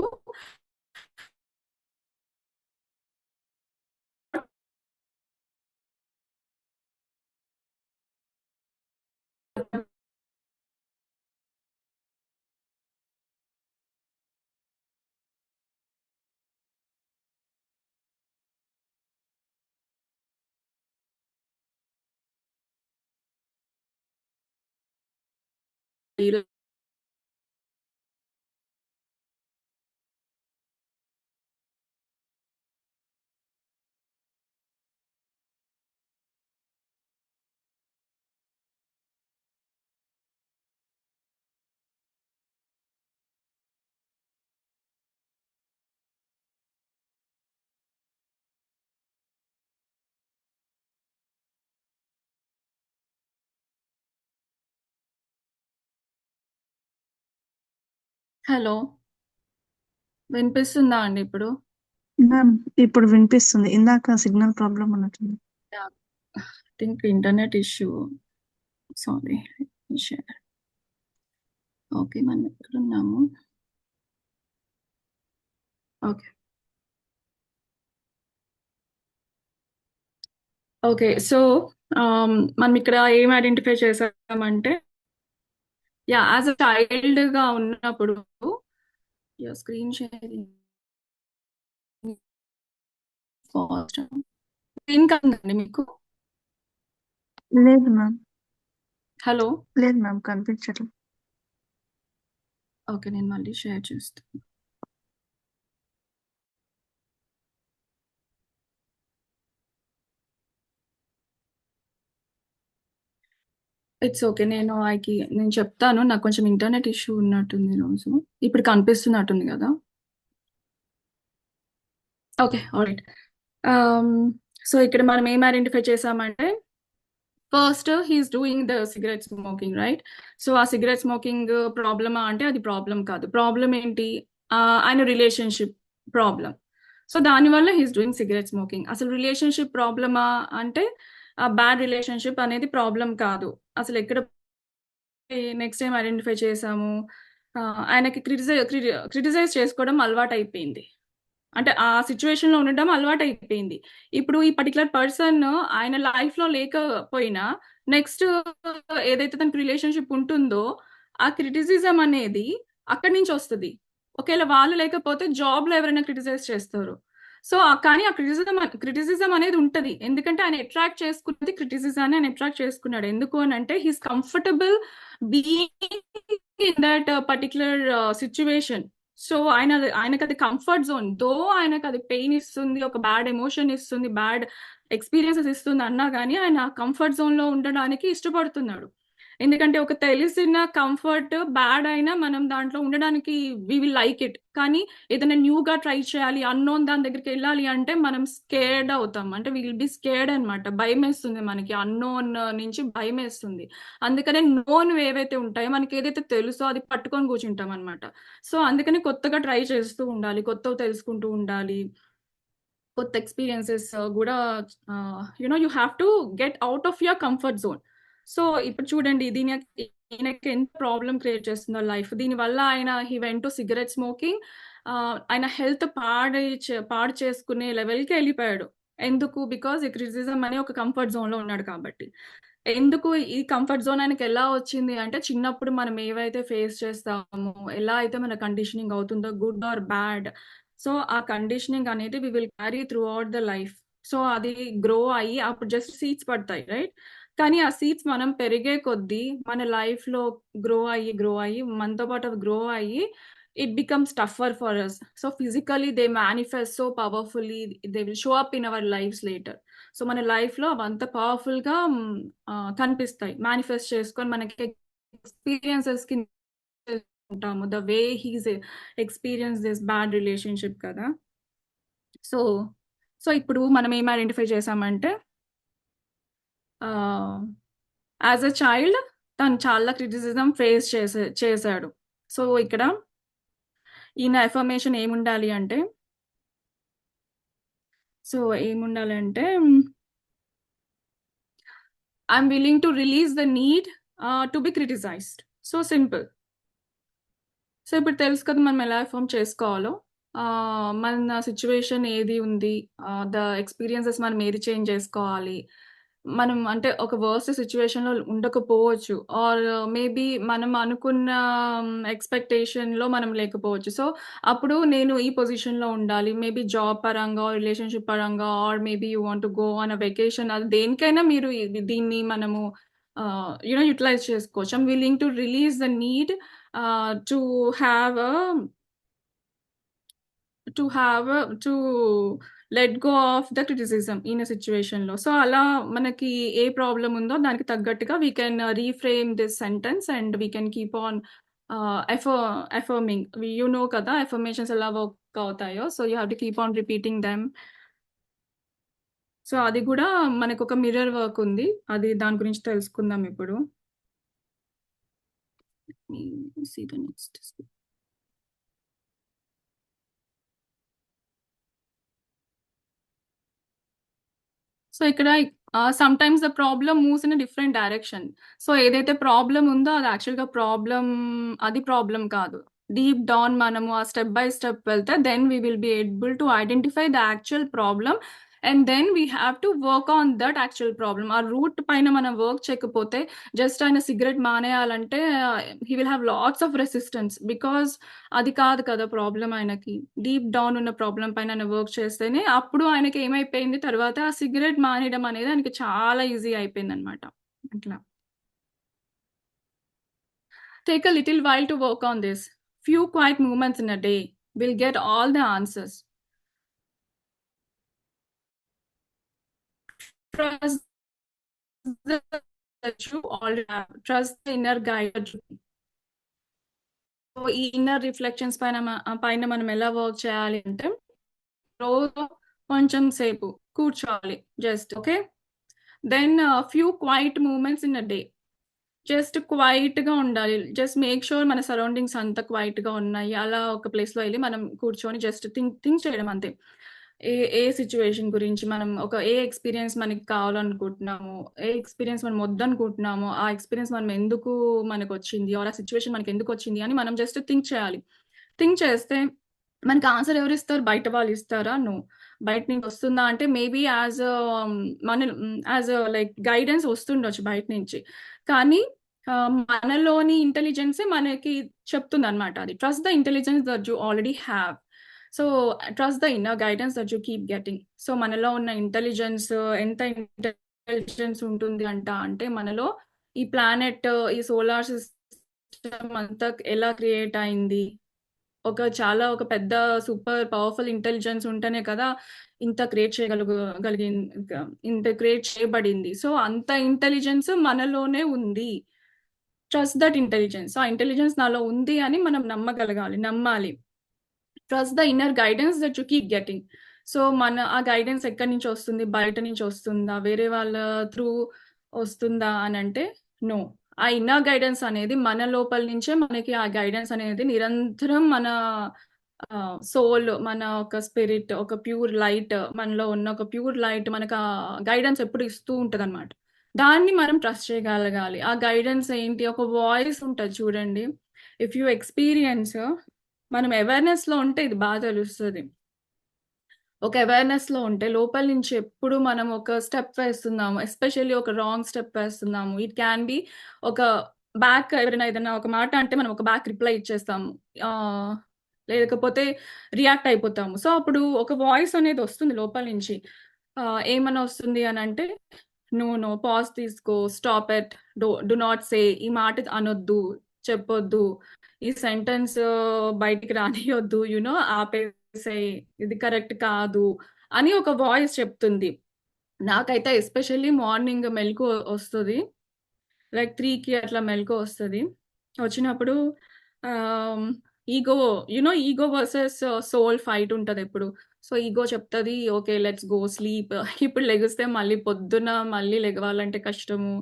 హలో, వినిపిస్తుందా అండి ఇప్పుడు? మ్యామ్ ఇప్పుడు వినిపిస్తుంది. ఇందాక సిగ్నల్ ప్రాబ్లం ఉన్నట్టుంది. Think internet issue. Sorry. Share. Okay, మనం ఎక్కడ ఉన్నాము? Okay okay. సో మనం ఇక్కడ ఏం ఐడెంటిఫై చేసామంటే, యా, యాజ్ అ చైల్డ్ గా ఉన్నప్పుడు స్క్రీన్ షేరింగ్ ఫాస్ట్ స్క్రీన్ కందండి మీకు? లేదు మ్యామ్, హలో. లేదు మ్యామ్, కనిపించట్లేదు. ఓకే, నేను మళ్ళీ షేర్ చేస్తాను. It's okay. నేను చెప్తాను. నాకు కొంచెం ఇంటర్నెట్ ఇష్యూ ఉన్నట్టుంది ఈరోజు. ఇప్పుడు కనిపిస్తున్నట్టుంది కదా! ఓకే. ఆల్రైట్. ఆమ్, సో ఇక్కడ మనం ఏం ఐడెంటిఫై చేసామంటే first he's doing the cigarette smoking, right? So ఆ సిగరెట్ స్మోకింగ్ ప్రాబ్లమా అంటే అది ప్రాబ్లం కాదు. ప్రాబ్లం ఏంటి? ఆయన రిలేషన్షిప్ ప్రాబ్లం. సో దానివల్ల హీఈస్ డూయింగ్ సిగరెట్ స్మోకింగ్. అసలు రిలేషన్షిప్ ప్రాబ్లమా అంటే బ్యాడ్ రిలేషన్షిప్ అనేది ప్రాబ్లం కాదు. అసలు ఎక్కడ నెక్స్ట్ టైం ఐడెంటిఫై చేసాము. ఆయనకి క్రిటిసైజ్ చేసుకోవడం అలవాటు అయిపోయింది. అంటే ఆ సిచ్యువేషన్ లో ఉండడం అలవాటు అయిపోయింది. ఇప్పుడు ఈ పర్టికులర్ పర్సన్ ఆయన లైఫ్ లో లేకపోయినా నెక్స్ట్ ఏదైతే తనకి రిలేషన్షిప్ ఉంటుందో ఆ క్రిటిసిజం అనేది అక్కడి నుంచి వస్తుంది. ఒకవేళ వాళ్ళు లేకపోతే జాబ్ లో ఎవరైనా క్రిటిసైజ్ చేస్తారు. సో కానీ ఆ క్రిటిసిజం అనేది ఉంటది. ఎందుకంటే ఆయన అట్రాక్ట్ చేసుకున్నది క్రిటిసిజాన్ని ఆయన అట్రాక్ట్ చేసుకున్నాడు. ఎందుకు అని అంటే he's comfortable being in that particular situation. So ఆయనకు అది కంఫర్ట్ జోన్. దో ఆయనకు అది పెయిన్ ఇస్తుంది, ఒక బ్యాడ్ ఎమోషన్ ఇస్తుంది, బ్యాడ్ ఎక్స్పీరియన్సెస్ ఇస్తుంది అన్నా కానీ ఆయన కంఫర్ట్ జోన్ లో ఉండడానికి ఇష్టపడుతున్నాడు. ఎందుకంటే ఒక తెలిసిన కంఫర్ట్ బ్యాడ్ అయినా మనం దాంట్లో ఉండడానికి వి విల్ లైక్ ఇట్. కానీ ఏదైనా న్యూగా ట్రై చేయాలి, అన్నోన్ దాని దగ్గరికి వెళ్ళాలి అంటే మనం స్కేర్డ్ అవుతాం. అంటే విల్ బి స్కేర్డ్ అనమాట. భయం వేస్తుంది మనకి. అన్నోన్ నుంచి భయం వేస్తుంది. అందుకనే నోన్ ఏవైతే ఉంటాయో మనకి ఏదైతే తెలుసో అది పట్టుకొని కూర్చుంటాం అనమాట. సో అందుకని కొత్తగా ట్రై చేస్తూ ఉండాలి, కొత్తవి తెలుసుకుంటూ ఉండాలి, కొత్త ఎక్స్పీరియన్సెస్ కూడా you have to get out of your comfort zone. So ఇప్పుడు చూడండి ఈయనకి ఎంత ప్రాబ్లం క్రియేట్ చేస్తుందో లైఫ్. దీనివల్ల ఆయన he went to cigarette smoking. ఆయన హెల్త్ పాడు చేసుకునే లెవెల్కి వెళ్ళిపోయాడు. ఎందుకు? బికాస్ ఈ క్రిటిసిజం అనే ఒక కంఫర్ట్ జోన్ లో ఉన్నాడు కాబట్టి. ఎందుకు ఈ కంఫర్ట్ జోన్ ఆయనకి ఎలా వచ్చింది అంటే చిన్నప్పుడు మనం ఏవైతే ఫేస్ చేస్తామో, ఎలా అయితే మన కండిషనింగ్ అవుతుందో గుడ్ ఆర్ బ్యాడ్, సో ఆ కండిషనింగ్ అనేది we will carry throughout the life. So అది గ్రో అయ్యి అప్పుడు జస్ట్ సీడ్స్ పడతాయి, రైట్? కానీ ఆ సీడ్స్ మనం పెరిగే కొద్దీ మన లైఫ్ లో గ్రో అయ్యి మనతో పాటు అవి గ్రో అయ్యి it becomes tougher for us. So physically they manifest so powerfully, they will show up in our lives later. So మన లైఫ్ లో అవంత పవర్ఫుల్ గా కనిపిస్తాయి, మేనిఫెస్ట్ చేసుకొని మనకి ఎక్స్పీరియన్సెస్ కి ఉంటాము. The way he's experience this bad relationship కదా. సో సో ఇప్పుడు మనం ఏం ఐడెంటిఫై చేసామంటే యాజ్ అ చైల్డ్ తను చాలా క్రిటిసిజం ఫేస్ చేశాడు. సో ఇక్కడ ఈయన ఎఫర్మేషన్ ఏముండాలి అంటే ఏముండాలంటే I'm willing to release the need to be criticised. So simple. So ఇప్పుడు తెలుసు కదా మనం ఎలా ఫామ్ చేసుకోవాలో. మన సిచ్యువేషన్ ఏది ఉంది, ద ఎక్స్పీరియన్సెస్ మనం ఏది చేంజ్ చేసుకోవాలి. మనం అంటే ఒక వర్స్ట్ సిచ్యువేషన్లో ఉండకపోవచ్చు, ఆర్ మేబీ మనం అనుకున్న ఎక్స్పెక్టేషన్లో మనం లేకపోవచ్చు. సో అప్పుడు నేను ఈ పొజిషన్లో ఉండాలి, మేబీ జాబ్ పరంగా, రిలేషన్షిప్ పరంగా, or maybe you want go on a vacation. అది దేనికైనా మీరు దీన్ని మనము యూటిలైజ్ చేసుకోవచ్చు. I'm willing to release the need to have a to let go of the criticism in a situation లో. సో అలా మనకి ఏ ప్రాబ్లం ఉందో దానికి తగ్గట్టుగా we can reframe this sentence and we can keep on affirming. You know కదా ఎఫర్మేషన్స్ ఎలా వర్క్ అవుతాయో. So you have to keep on repeating them. So అది కూడా మనకు ఒక మిర్రర్ వర్క్ ఉంది, అది దాని గురించి తెలుసుకుందాం ఇప్పుడు. See the next. సో ఇక్కడ some times the problem moves in different direction. So ఏదైతే ప్రాబ్లం ఉందో అది యాక్చువల్గా ప్రాబ్లం కాదు. డీప్ డౌన్ మనము ఆ స్టెప్ బై స్టెప్ వెళ్తే then we will be able to identify the actual problem and then we have to work on that actual problem. ఆ రూట్ పైన మనం వర్క్ చేయకపోతే జస్ట్ ఆయన సిగరెట్ మానేయాలంటే he will have lots of resistance, because అది కాదు కదా ప్రాబ్లం. ఆయనకి డీప్ డౌన్ ఉన్న ప్రాబ్లం పైన ఆయన వర్క్ చేస్తేనే అప్పుడు ఆయనకి ఏమైపోయింది తర్వాత ఆ సిగరెట్ మానేయడం అనేది ఆయనకి చాలా ఈజీ అయిపోయింది అనమాట. అట్లా take a little while to work on this. Few quiet moments in a day will get all the answers. Trust that you already have. Trust the inner guide. So ఈ ఇన్నర్ రిఫ్లెక్షన్స్ పైన మనం ఎలా వర్క్ చేయాలి అంటే రోజు కొంచెం సేపు కూర్చోవాలి just okay. Then few quiet moments in a day. Just క్వైట్‌గా ఉండాలి. జస్ట్ మేక్ ష్యూర్ మన సరౌండింగ్స్ అంతా క్వైట్‌గా ఉన్నాయి. అలా ఒక ప్లేస్‌లో ఎళ్లి మనం కూర్చొని జస్ట్ థింక్ చేయడం అంతే. ఏ ఏ సిట్యుయేషన్ గురించి మనం ఏ ఎక్స్‌పీరియన్స్ మనకి కావాలనుకుంటున్నాము, ఏ ఎక్స్‌పీరియన్స్ మనం వద్దనుకుంటున్నామో, ఆ ఎక్స్‌పీరియన్స్ మనకొచ్చింది ఆర్ ఆ సిట్యుయేషన్ మనకెందుకొచ్చింది అని మనం జస్ట్ థింక్ చేయాలి. థింక్ చేస్తే మనకి ఆన్సర్ ఎవరిస్తారు? బయట వాళ్ళు ఇస్తారా? నో. బయట నుంచి వస్తుందా అంటే మేబీ యాజ్ లైక్ గైడెన్స్ వస్తుండొచ్చు బయట నుంచి. కానీ మనలోని ఇంటెలిజెన్సే మనకి చెప్తుందనమాట అది. Trust the intelligence that you already have. So trust the inner guidance that you keep getting. So మనలో ఉన్న ఇంటెలిజెన్స్ ఎంత ఇంటెలిజెన్స్ ఉంటుంది అంటే మనలో ఈ ప్లానెట్, ఈ సోలార్ సిస్టమ్ అంతా ఎలా క్రియేట్ అయింది, ఒక పెద్ద సూపర్ పవర్‌ఫుల్ ఇంటెలిజెన్స్ ఉంటేనే కదా ఇంత క్రియేట్ ఇంత క్రియేట్ చేయబడింది. సో అంత ఇంటెలిజెన్స్ మనలోనే ఉంది. Trust that intelligence. ఆ ఇంటెలిజెన్స్ నాలో ఉంది అని మనం నమ్మాలి. Trust the inner guidance that you keep getting. So ఆ గైడెన్స్ ఎక్కడి నుంచి వస్తుంది? బయట నుంచి వస్తుందా? వేరే వాళ్ళ త్రూ వస్తుందా అనంటే నో. ఆ ఇన్నర్ గైడెన్స్ అనేది మన లోపల నుంచే మనకి ఆ గైడెన్స్ అనేది నిరంతరం మన సోల్, మన ఒక స్పిరిట్, ఒక ప్యూర్ లైట్, మనలో ఉన్న ఒక ప్యూర్ లైట్ మనకు ఆ గైడెన్స్ ఎప్పుడు ఇస్తూ ఉంటదనమాట. దాన్ని మనం ట్రస్ట్ చేయగలగాలి. ఆ గైడెన్స్ ఏంటి? ఒక వాయిస్ ఉంటది చూడండి. ఇఫ్ యూ ఎక్స్‌పీరియన్స్, మనం అవేర్‌నెస్‌లో ఉంటే ఇది బాగా తెలుస్తది. ఒక అవేర్‌నెస్‌లో ఉంటే లోపల నుంచి ఎప్పుడు మనం ఒక స్టెప్ వేస్తున్నాము. ఎస్పెషల్లీ ఒక రాంగ్ స్టెప్ వేస్తున్నాము. ఇట్ క్యాన్ బి ఒక ఎవరైనా ఏదైనా ఒక మాట అంటే మనం ఒక బ్యాక్ రిప్లై ఇచ్చేస్తాము. లేకపోతే రియాక్ట్ అయిపోతాము. సో, అప్పుడు ఒక వాయిస్ అనేది వస్తుంది లోపల నుంచి. ఏమని వస్తుంది అనంటే, "నో, నో, పాజ్ తీసుకో, stop it, do not say, ఈ మాట అనొద్దు, చెప్పొద్దు, ఈ సెంటెన్స్ బయటికి రానియొద్దు, ఆపేసేయి, ఇది కరెక్ట్ కాదు" అని ఒక వాయిస్ చెప్తుంది. నాకైతే ఎస్పెషల్లీ మార్నింగ్ మెలుకువ వస్తది. లైక్ 3కి అట్లా మెలుకువ వస్తది. వచ్చినప్పుడు ah, ego ego versus soul fight ఉంటదెప్పుడు. సో, ఈగో చెప్తది, "ఓకే. Let's go sleep." ఇప్పుడు లెగిస్తే మళ్ళీ లెగవాలంటే కష్టము.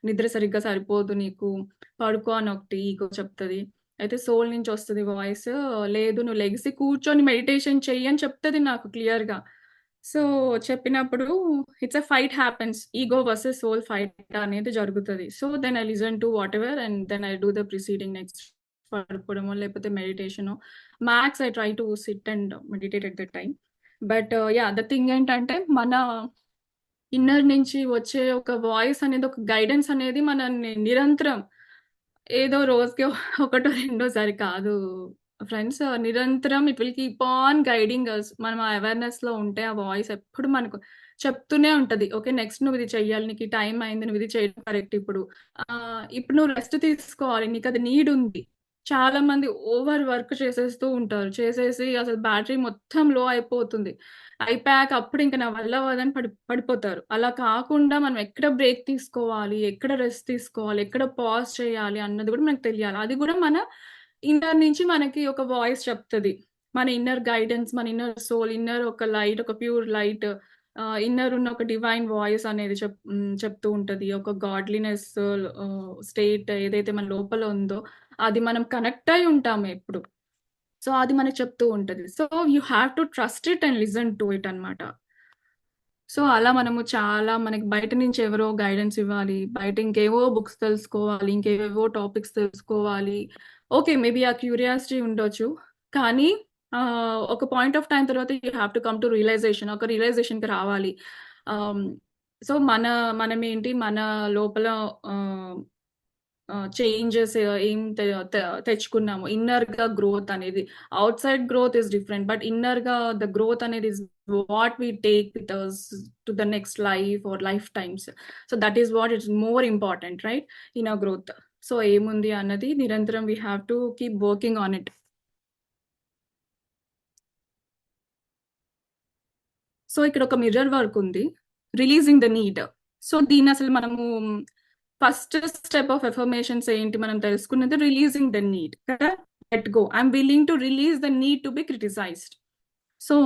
నిద్ర సరిగ్గా సరిపోదు నీకు. పడుకో అని ఒకటి ఈగో చెప్తది. అయితే సోల్ నుంచి వస్తది వాయిస్, "లేదు, నువ్వు లెగిసి కూర్చొని మెడిటేషన్ చెయ్యి" అని చెప్తది నాకు క్లియర్‌గా. సో, చెప్పినప్పుడు it's a fight happens. Ego versus soul fight అనేది జరుగుతది. So, then I listen to whatever and then I do the preceding next. పడుకోవడమో లేకపోతే మెడిటేషనో. Max I try to sit and meditate at that time. But yeah! The thing ఏంటంటే మన ఇన్నర్ నుంచి వచ్చే ఒక వాయిస్ అనేది, ఒక గైడెన్స్ అనేది మనల్ని నిరంతరం ఏదో రోజుకి ఒకటో రెండోసారి కాదు ఫ్రెండ్స్. నిరంతరం it will keep on guiding us. మనం ఆ అవేర్‌నెస్‌లో ఉంటే ఆ వాయిస్ ఎప్పుడు మనకు చెప్తూనే ఉంటది. ఓకే. నెక్స్ట్ నువ్వు ఇది చెయ్యాలి. నీకు ఈ టైం అయింది. నువ్వు ఇది చేయడం కరెక్ట్ ఇప్పుడు. ఇప్పుడు నువ్వు రెస్ట్ తీసుకోవాలి. నీకది నీడ్ ఉంది. చాలా మంది ఓవర్ వర్క్ చేసేస్తూ ఉంటారు. చేసేసి అసలు బ్యాటరీ మొత్తం లో అయిపోతుంది. అయిపోయాక అప్పుడు ఇంక నా వల్ల అవ్వదని పడిపోతారు. అలా కాకుండా మనం ఎక్కడ బ్రేక్ తీసుకోవాలి, ఎక్కడ రెస్ట్ తీసుకోవాలి, ఎక్కడ పాజ్ చేయాలి అన్నది గూడా మనకు తెలియాలి. అది గూడా మన ఇన్నర్ నుంచి మనకి ఒక వాయిస్ చెప్తది. మన ఇన్నర్ గైడెన్స్, మన ఇన్నర్ సోల్, ఇన్నర్ ఒక లైట్, ఒక ప్యూర్ లైట్, ఇన్నర్ ఉన్న ఒక డివైన్ వాయిస్ అనేది చెప్తూ ఉంటది. ఒక గాడ్లీనెస్ స్టేట్ ఏదైతే మన లోపల ఉందో అది మనం కనెక్ట్ అయ్యి ఉంటాము ఎప్పుడు. సో, అది మనకు చెప్తూ ఉంటది. So, you have to trust it and listen to it అన్నమాట. సో, అలా మనకి బయట నుంచి ఎవరో గైడెన్స్ ఇవ్వాలి. బయట ఇంకేవో బుక్స్ తెలుసుకోవాలి. ఇంకేవేవో టాపిక్స్ తెలుసుకోవాలి. ఓకే. మేబీ ఆ క్యూరియాసిటీ ఉండొచ్చు. కానీ ఒక పాయింట్ ఆఫ్ టైమ్ తర్వాత you have to come to realization. ఒక రియలైజేషన్‌కి రావాలి. ఆహ్, సో, మనమేంటి మన లోపల ఆహ్ చేంజెస్ ఏం తె తె తెచ్చుకున్నాము. ఇన్నర్‌గా గ్రోత్ అనేది. Outside growth is different. But ఇన్నర్‌గా ద గ్రోత్ అనేది is what we take with us to the next life or life times. So, that is what is more important right? Inner growth. So, ఏముంది అన్నది నిరంతరం we have to keep working on it. So, ఇక్కడ ఒక మిర్రర్ వర్క్ ఉంది. Releasing the need. సో, దీన్నసలు మనము ఫస్ట్ స్టెప్ ఆఫ్ ఎఫర్మేషన్స్ ఏంటి మనం తెలుసుకున్నది రిలీజింగ్ ద నీడ్ కదా. Let go, I'm willing to release the need to be criticised. So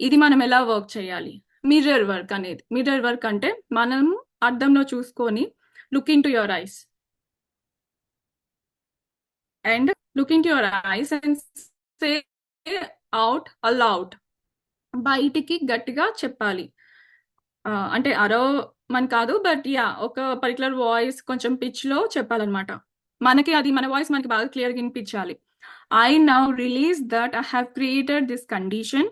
ఇది మనం ఎలా వర్క్ చేయాలి? మిర్రర్ వర్క్ అనేది. మిర్రర్ వర్క్ అంటే మనం అద్దంలో చూసుకొని look in to your eyes and look in to your eyes and say out allowed. బయటికి గట్టిగా చెప్పాలి. అంటే అరవమని కాదు, బట్ యా ఒక పర్టికులర్ వాయిస్ కొంచెం పిచ్ లో చెప్పాలన్నమాట. మనకి అది మన వాయిస్ మనకి బాగా క్లియర్గా వినిపించాలి. I now release that I have created this condition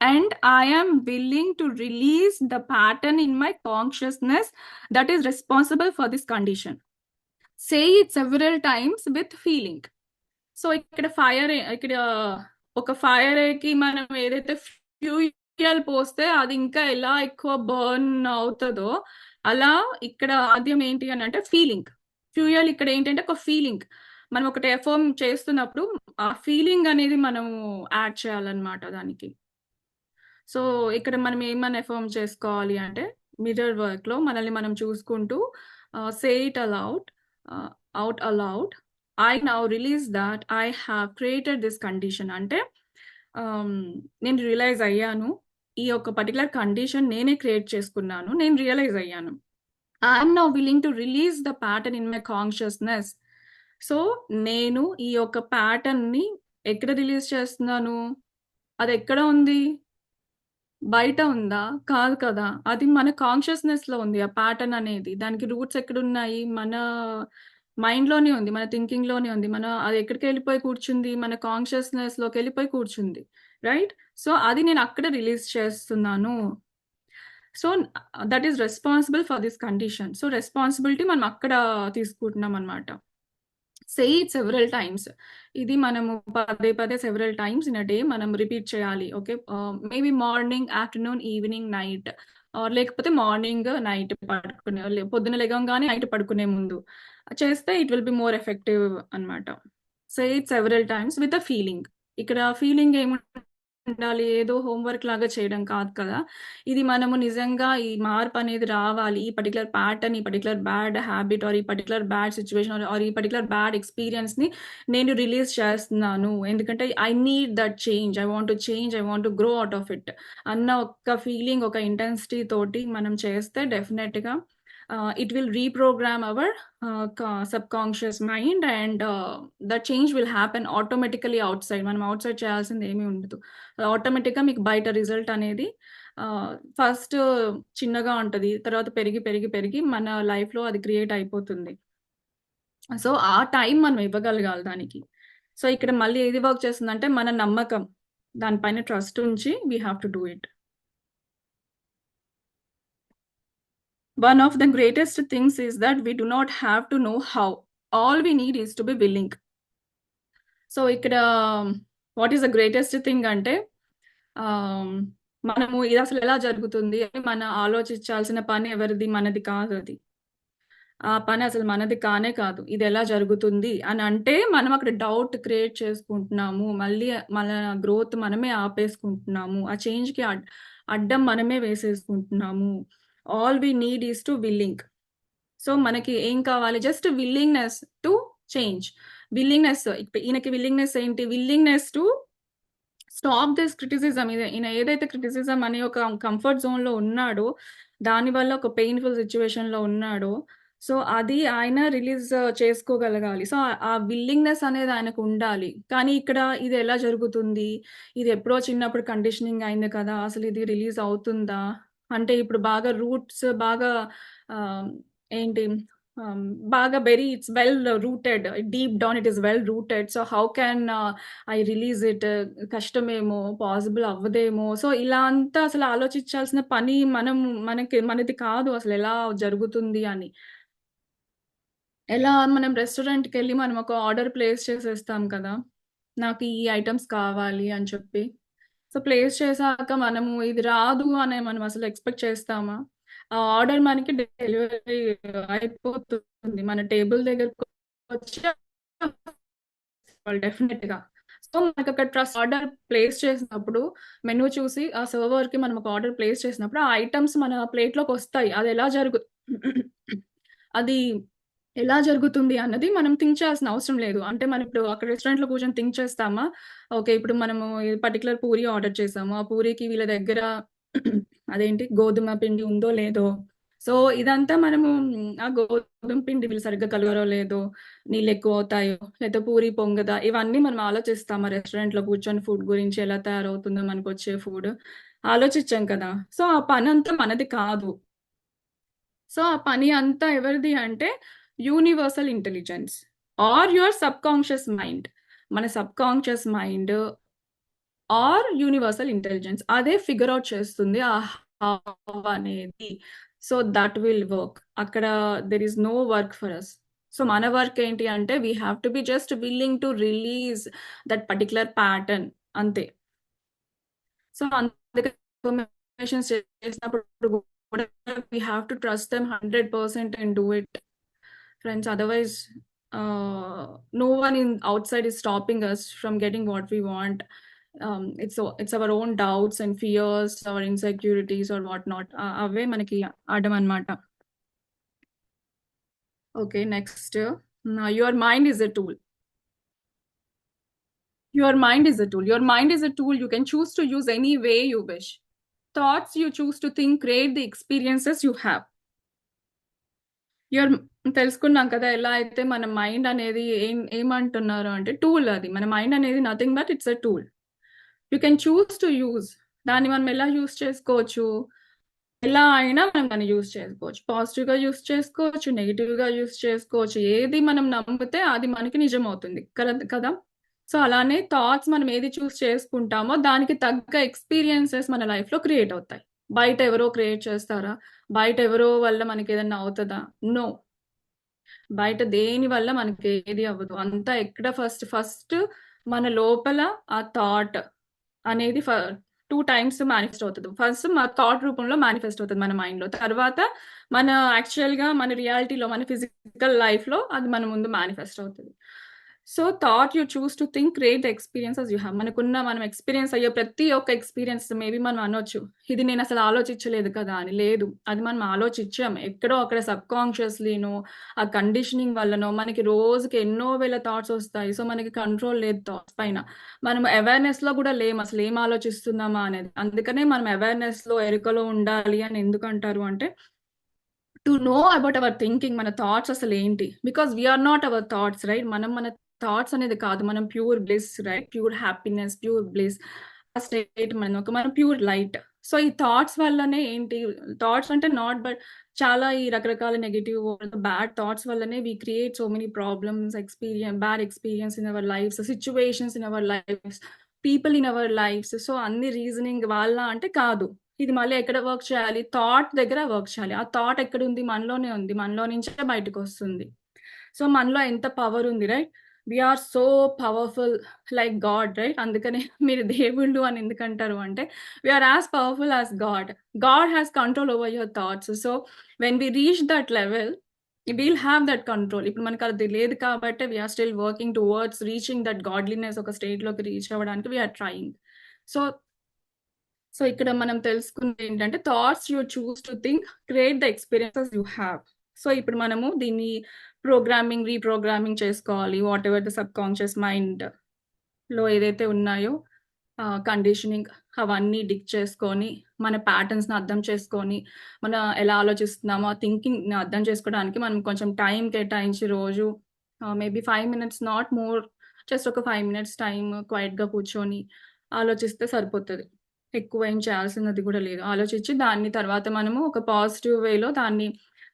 and I am willing to release the pattern in my consciousness that is responsible for this condition. Say it several times with feeling. So ఇక్కడ ఒక ఫైర్ కి మనం ఏదైతే ఫ్యూయల్ పోస్తే అది ఇంకా ఎలా ఎక్కువ బర్న్ అవుతుందో, అలా ఇక్కడ ఆద్యం ఏంటి అని అంటే ఫీలింగ్. ఫ్యూయల్ ఇక్కడ ఏంటంటే ఒక ఫీలింగ్. మనం ఒకటి ఎఫర్మ్ చేస్తున్నప్పుడు ఆ ఫీలింగ్ అనేది మనం యాడ్ చేయాలన్నమాట దానికి. సో ఇక్కడ మనం ఏమని ఎఫర్మ్ చేసుకోవాలి అంటే మిర్రర్ వర్క్ లో మనల్ని మనం చూసుకుంటూ say it allowed, out allowed, I now release that I have created this condition. అంటే నేను రియలైజ్ అయ్యాను, ఈ ఒక పర్టికులర్ కండిషన్ నేనే క్రియేట్ చేసుకున్నాను, నేను రియలైజ్ అయ్యాను. I'm now willing to release the pattern in my consciousness. So నేను ఈ యొక్క ప్యాటర్న్ ని ఎక్కడ రిలీజ్ చేస్తున్నాను? అది ఎక్కడ ఉంది? బయట ఉందా? కాదు కదా. అది మన కాన్షియస్‌నెస్ లో ఉంది ఆ ప్యాటర్న్ అనేది. దానికి రూట్స్ ఎక్కడున్నాయి? మన మైండ్ లోనే ఉంది, మన థింకింగ్ లోనే ఉంది. అది ఎక్కడికెళ్ళిపోయి కూర్చుంది? మన కాన్షియస్‌నెస్ లోకెళ్ళిపోయి కూర్చుంది. రైట్? సో అది నేను అక్కడ రిలీజ్ చేస్తున్నాను. So that is responsible for this condition. So responsibility మనం అక్కడ తీసుకుంటున్నాం అన్నమాట. Say it several times. ఇది మనము పదే several times in a day మనం రిపీట్ చేయాలి. Okay, maybe morning, afternoon, evening, night, లేకపోతే మార్నింగ్, నైట్ పొద్దున లేగంగానే నైట్ పడుకునే ముందు చేస్తే it will be more effective అన్నమాట. Say it several times with a feeling. ఇక్కడ ఫీలింగ్ ఉండాలి, ఏదో హోంవర్క్ లాగా చేయడం కాదు కదా. ఇది మనము నిజంగా ఈ మార్పు అనేది రావాలి, ఈ పర్టికులర్ ప్యాటర్న్, ఈ పర్టికులర్ బ్యాడ్ హ్యాబిట్ ఆర్ ఈ పర్టికులర్ బ్యాడ్ సిచ్యువేషన్ ఆర్ ఈ పర్టికులర్ బ్యాడ్ ఎక్స్పీరియన్స్ ని నేను రిలీజ్ చేస్తున్నాను. ఎందుకంటే I need that change, I want to change, I want to grow out of it అన్న ఒక ఫీలింగ్, ఒక ఇంటెన్సిటీ తోటి మనం చేస్తే డెఫినెట్ గా it will reprogram our subconscious mind and the change will happen automatically outside. మనం అవుట్సైడ్ చేయాల్సింది ఏమీ ఉండదు. ఆటోమేటిక్గా మీకు బయట రిజల్ట్ అనేది ఫస్ట్ చిన్నగా ఉంటుంది, తర్వాత పెరిగి పెరిగి పెరిగి మన లైఫ్లో అది క్రియేట్ అయిపోతుంది. సో ఆ టైం మనం ఇవ్వగలగాలి దానికి. సో ఇక్కడ మళ్ళీ ఏది వర్క్ చేస్తుందంటే మన నమ్మకం, దానిపైన ట్రస్ట్ ఉంచి we have to do it. One of the greatest things is that we do not have to know how. All we need is to be willing. So ఇక్కడ what is the greatest thing అంటే మనము ఇది అసలు ఎలా జరుగుతుంది అని మనం ఆలోచించాల్సిన పని ఎవరిది? మనది కాదు. అది ఆ పని అసలు మనది కానే కాదు. ఇది ఎలా జరుగుతుంది అని అంటే మనం అక్కడ డౌట్ క్రియేట్ చేసుకుంటున్నాము, మళ్ళీ మన గ్రోత్ మనమే ఆపేసుకుంటున్నాము, ఆ చేంజ్కి అడ్డం మనమే వేసేసుకుంటున్నాము. All we need is to willing. So మనకి ఏం కావాలి? Just willingness to change. Willingness, ఈయనకి విల్లింగ్నెస్ ఏంటి? Willingness to stop this criticism. ఈయన ఏదైతే క్రిటిసిజం అనే ఒక కంఫర్ట్ జోన్ లో ఉన్నాడో, దానివల్ల ఒక పెయిన్ఫుల్ సిచ్యువేషన్ లో ఉన్నాడో, సో అది ఆయన రిలీజ్ చేసుకోగలగాలి. సో ఆ విల్లింగ్నెస్ అనేది ఆయనకు ఉండాలి. కానీ ఇక్కడ ఇది ఎలా జరుగుతుంది? ఇది ఎప్పుడో చిన్నప్పుడు కండిషనింగ్ అయింది కదా, అసలు ఇది రిలీజ్ అవుతుందా అంటే ఇప్పుడు బాగా రూట్స్ బాగా ఏంటి బాగా it's well rooted, deep down it is well rooted. So how can I release it? కష్టమేమో, పాసిబుల్ అవ్వదేమో. సో ఇలా అంతా అసలు ఆలోచించాల్సిన పని మనది కాదు అసలు ఎలా జరుగుతుంది అని. ఎలా మనం రెస్టారెంట్కి వెళ్ళి మనం ఒక ఆర్డర్ ప్లేస్ చేసేస్తాం కదా, నాకు ఈ ఐటమ్స్ కావాలి అని చెప్పి. సో ప్లేస్ చేశాక మనము ఇది రాదు అని మనం అసలు ఎక్స్పెక్ట్ చేస్తామా? ఆ ఆర్డర్ మనకి డెలివరీ అయిపోతుంది, మన టేబుల్ దగ్గరకు వచ్చి డెఫినెట్ గా. సో మనకి అక్కడ ట్రస్ట్ ఆర్డర్ ప్లేస్ చేసినప్పుడు మెనూ చూసి ఆ సర్వర్ కి మనం ఒక ఆర్డర్ ప్లేస్ చేసినప్పుడు ఆ ఐటమ్స్ మన ప్లేట్ లోకి వస్తాయి. అది ఎలా అది ఎలా జరుగుతుంది అన్నది మనం థింక్ చేయాల్సిన అవసరం లేదు. అంటే మనం ఇప్పుడు అక్కడ రెస్టారెంట్‌లో కూర్చొని థింక్ చేస్తామా? ఓకే. ఇప్పుడు మనము పర్టిక్యులర్ పూరి ఆర్డర్ చేసాము. ఆ పూరికి వీళ్ళ దగ్గర అదేంటి గోధుమ పిండి ఉందో లేదో. సో, ఇదంతా మనము ఆ గోధుమ పిండి వీళ్ళు సరిగ్గా కలవరో లేదో, నీళ్ళెక్కువవుతాయో, లేతే పూరి పొంగదా, ఇవన్నీ మనం ఆలోచిస్తామా రెస్టారెంట్‌లో కూర్చొని ఫుడ్ గురించి ఎలా తయారవుతుందో మనకొచ్చే ఫుడ్. ఆలోచించం కదా! సో, ఆ పనంతా మనది కాదు. సో, ఆ పని అంతా ఎవరిది అంటే universal intelligence or your subconscious mind. మన subconscious mind or universal intelligence అదే ఫిగర్ ఔట్ చేస్తుంది ఆ హౌ అనేది. So, that will work. అక్కడ there is no work for us. So, మన వర్క్ ఏంటి అంటే we have to be just willing to release that particular pattern అంతే. సో, అందుకే ఇన్ఫర్మేషన్స్ చేసినప్పుడు కూడా we have to trust them 100% and do it. Friends, otherwise, no one in outside is stopping us from getting what we want. It's our own doubts and fears, our insecurities or whatnot. అవే మనకి ఆడడం అన్నమాట. Okay, next. Your mind is a tool. Your mind is a tool. Your mind is a tool you can choose to use any way you wish. Thoughts you choose to think create the experiences you have. Your తెలుసుకున్నాం కదా! ఎలా అయితే మన మైండ్ అనేది ఏమంటున్నారు అంటే టూల్ అది. మన మైండ్ అనేది nothing but it's a tool. You can choose to use. దాన్ని మనం ఎలా యూజ్ చేసుకోవచ్చు? ఎలా అయినా మనం దాన్ని యూజ్ చేసుకోవచ్చు. పాజిటివ్‌గా యూజ్ చేసుకోవచ్చు, నెగెటివ్‌గా యూజ్ చేసుకోవచ్చు. ఏది మనం నమ్మితే అది మనకి నిజమవుతుంది. కదా! సో, అలానే థాట్స్ మనం ఏది చూజ్ చేసుకుంటామో దానికి తగ్గ ఎక్స్‌పీరియన్సెస్ మన లైఫ్‌లో క్రియేట్ అవుతాయి. బయట ఎవరో క్రియేట్ చేస్తారా? బయట ఎవరో వల్ల మనకేదన్నా అవుతదా? నో. బయట దేని వల్ల మనకేది అవ్వదు. అంతా ఎక్కడ ఫస్ట్ మన లోపల ఆ థాట్ అనేది 2 టైమ్స్ మేనిఫెస్ట్ అవుతది. ఫస్ట్ మన థాట్ రూపంలో మేనిఫెస్ట్ అవుతది మన మైండ్‌లో. తర్వాత మన యాక్చువల్‌గా మన రియాలిటీలో మన ఫిజికల్ లైఫ్‌లో అది మన ముందు మేనిఫెస్ట్ అవుతది. So, thought you choose to think create the experiences you have. మనం ఎక్స్‌పీరియన్స్ అయ్యే ప్రతి ఒక్క ఎక్స్‌పీరియన్స్ మేబీ మనం అనొచ్చు. ఇది నేనసలు ఆలోచించలేదు కదా! అని. లేదు. అది మనం ఆలోచించాం. ఎక్కడో అక్కడ సబ్‌కాన్షియస్‌లీనో ఆ కండిషనింగ్ వల్లనో మనకి రోజుకి ఎన్నో వేల థాట్స్ వస్తాయి. సో, మనకి కంట్రోల్ లేదు థాట్స్ పైన. మనం అవేర్‌నెస్‌లో గూడా లేము. అసలు ఏం ఆలోచిస్తున్నామా అనేది. అందుకనే మనం అవేర్‌నెస్‌లో, ఎరుకలో ఉండాలి అని ఎందుకంటారు అంటే to know about our thinking మన థాట్స్ అసలేంటి? Because we are not our thoughts right? మనం మన థాట్స్ అనేది కాదు. మనం pure bliss right? Pure happiness, pure bliss ఆ స్టేట్ మనం ప్యూర్ లైట్. సో, ఈ థాట్స్ వల్లనే ఏంటి థాట్స్ అంటే నాట్ బట్ చాలా ఈ రకరకాల నెగెటివ్ బ్యాడ్ థాట్స్ వల్లనే we create so many problems, bad experience in our lives, situations in our lives, people in our lives. So, అన్ని రీజనింగ్ వల్ల అంటే కాదు. ఇది మళ్ళీ ఎక్కడ వర్క్ చేయాలి? థాట్ దగ్గర వర్క్ చేయాలి. ఆ థాట్ ఎక్కడుంది? మనలోనే ఉంది. మనలో నుంచే బయటకొస్తుంది. సో, మనలో ఎంత పవర్ ఉంది right? We are so powerful like God right? అందుకనే మీరు దేవుళ్ళు అని ఎందుకంటారు అంటే we are as powerful as God. God has control over your thoughts. So, when we reach that level we'll have that control. ఇప్పుడు మనకు అది లేదు కాబట్టే we are still working towards reaching that godliness ఒక స్టేట్‌లోకి రీచ్ అవ్వడానికి we are trying. So so, ఇక్కడ మనం తెలుసుకుందేంటంటే thoughts you choose to think create the experiences you have. So, ఇప్పుడు మనము దీన్ని రీప్రోగ్రామింగ్ చేసుకోవాలి. వాటెవర్ ద సబ్‌కాన్షియస్ మైండ్‌లో ఏదైతే ఉన్నాయో కండిషనింగ్ అవన్నీ డిక్ చేసుకొని, మన ప్యాటర్న్స్‌ని అర్థం చేసుకొని, మన ఎలా ఆలోచిస్తున్నామో ఆ థింకింగ్‌ని అర్థం చేసుకోవడానికి మనం కొంచెం టైం కేటాయించి రోజు maybe 5 minutes not more just ఒక 5 మినిట్స్ టైమ్ క్వైట్‌గా కూర్చొని ఆలోచిస్తే సరిపోతది. ఎక్కువ ఏం చేయాల్సినది కూడా లేదు. ఆలోచించి దాన్ని తర్వాత మనము ఒక పాజిటివ్ వేలో దాన్ని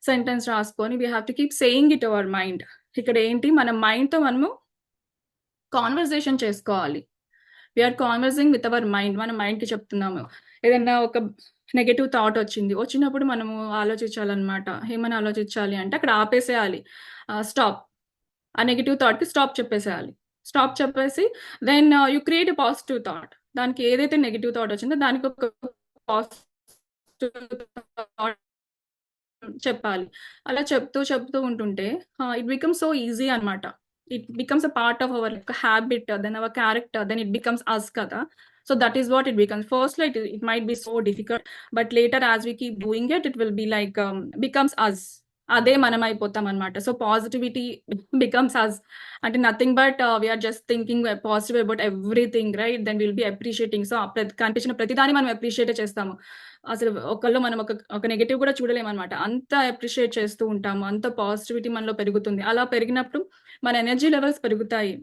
సెంటెన్స్ రాసుకొని we have to keep saying it our mind. ఇక్కడ ఏంటి మన మైండ్‌తో మనము కాన్వర్జేషన్ చేసుకోవాలి. We are conversing with our mind. మన మైండ్‌కి చెప్తున్నాము. ఏదన్నా ఒక నెగెటివ్ థాట్ వచ్చింది. వచ్చినప్పుడు మనము ఆలోచించాలన్నమాట. ఏమని ఆలోచించాలి అంటే అక్కడ ఆపేసేయాలి. స్టాప్. ఆ నెగెటివ్ థాట్‌కి స్టాప్ చెప్పేసేయాలి. స్టాప్ చెప్పేసి then you create a positive thought. దానికి ఏదైతే నెగెటివ్ థాట్ వచ్చిందో దానికి ఒక పాజిటివ్ థాట్ చెప్పాలి. అలా చెప్తూ ఉంటుంటే ఇట్ బికమ్స్ సో ఈజీ అన్నమాట. It becomes a part of our habit, then our character, then it becomes us కదా! So that is what it becomes. ఫస్ట్‌లో it might be so difficult, but later as we keep doing it, it will be like becomes us. అదే మనం అయిపోతామనమాట. సో, పాజిటివిటీ బికమ్స్ అస్ అంటే nothing but we are just thinking positive about everything right? Then will B appreciating. So, కనిపించిన ప్రతిదాన్ని మనం అప్రిషియేటే చేస్తాము. అసలు ఒకళ్ళు మనం ఒక నెగెటివ్ కూడా చూడలేమనమాట. అంత అప్రిషియేట్ చేస్తూ ఉంటాము. అంత పాజిటివిటీ మనలో పెరుగుతుంది. అలా పెరిగినప్పుడు మన ఎనర్జీ లెవెల్స్ పెరుగుతాయి.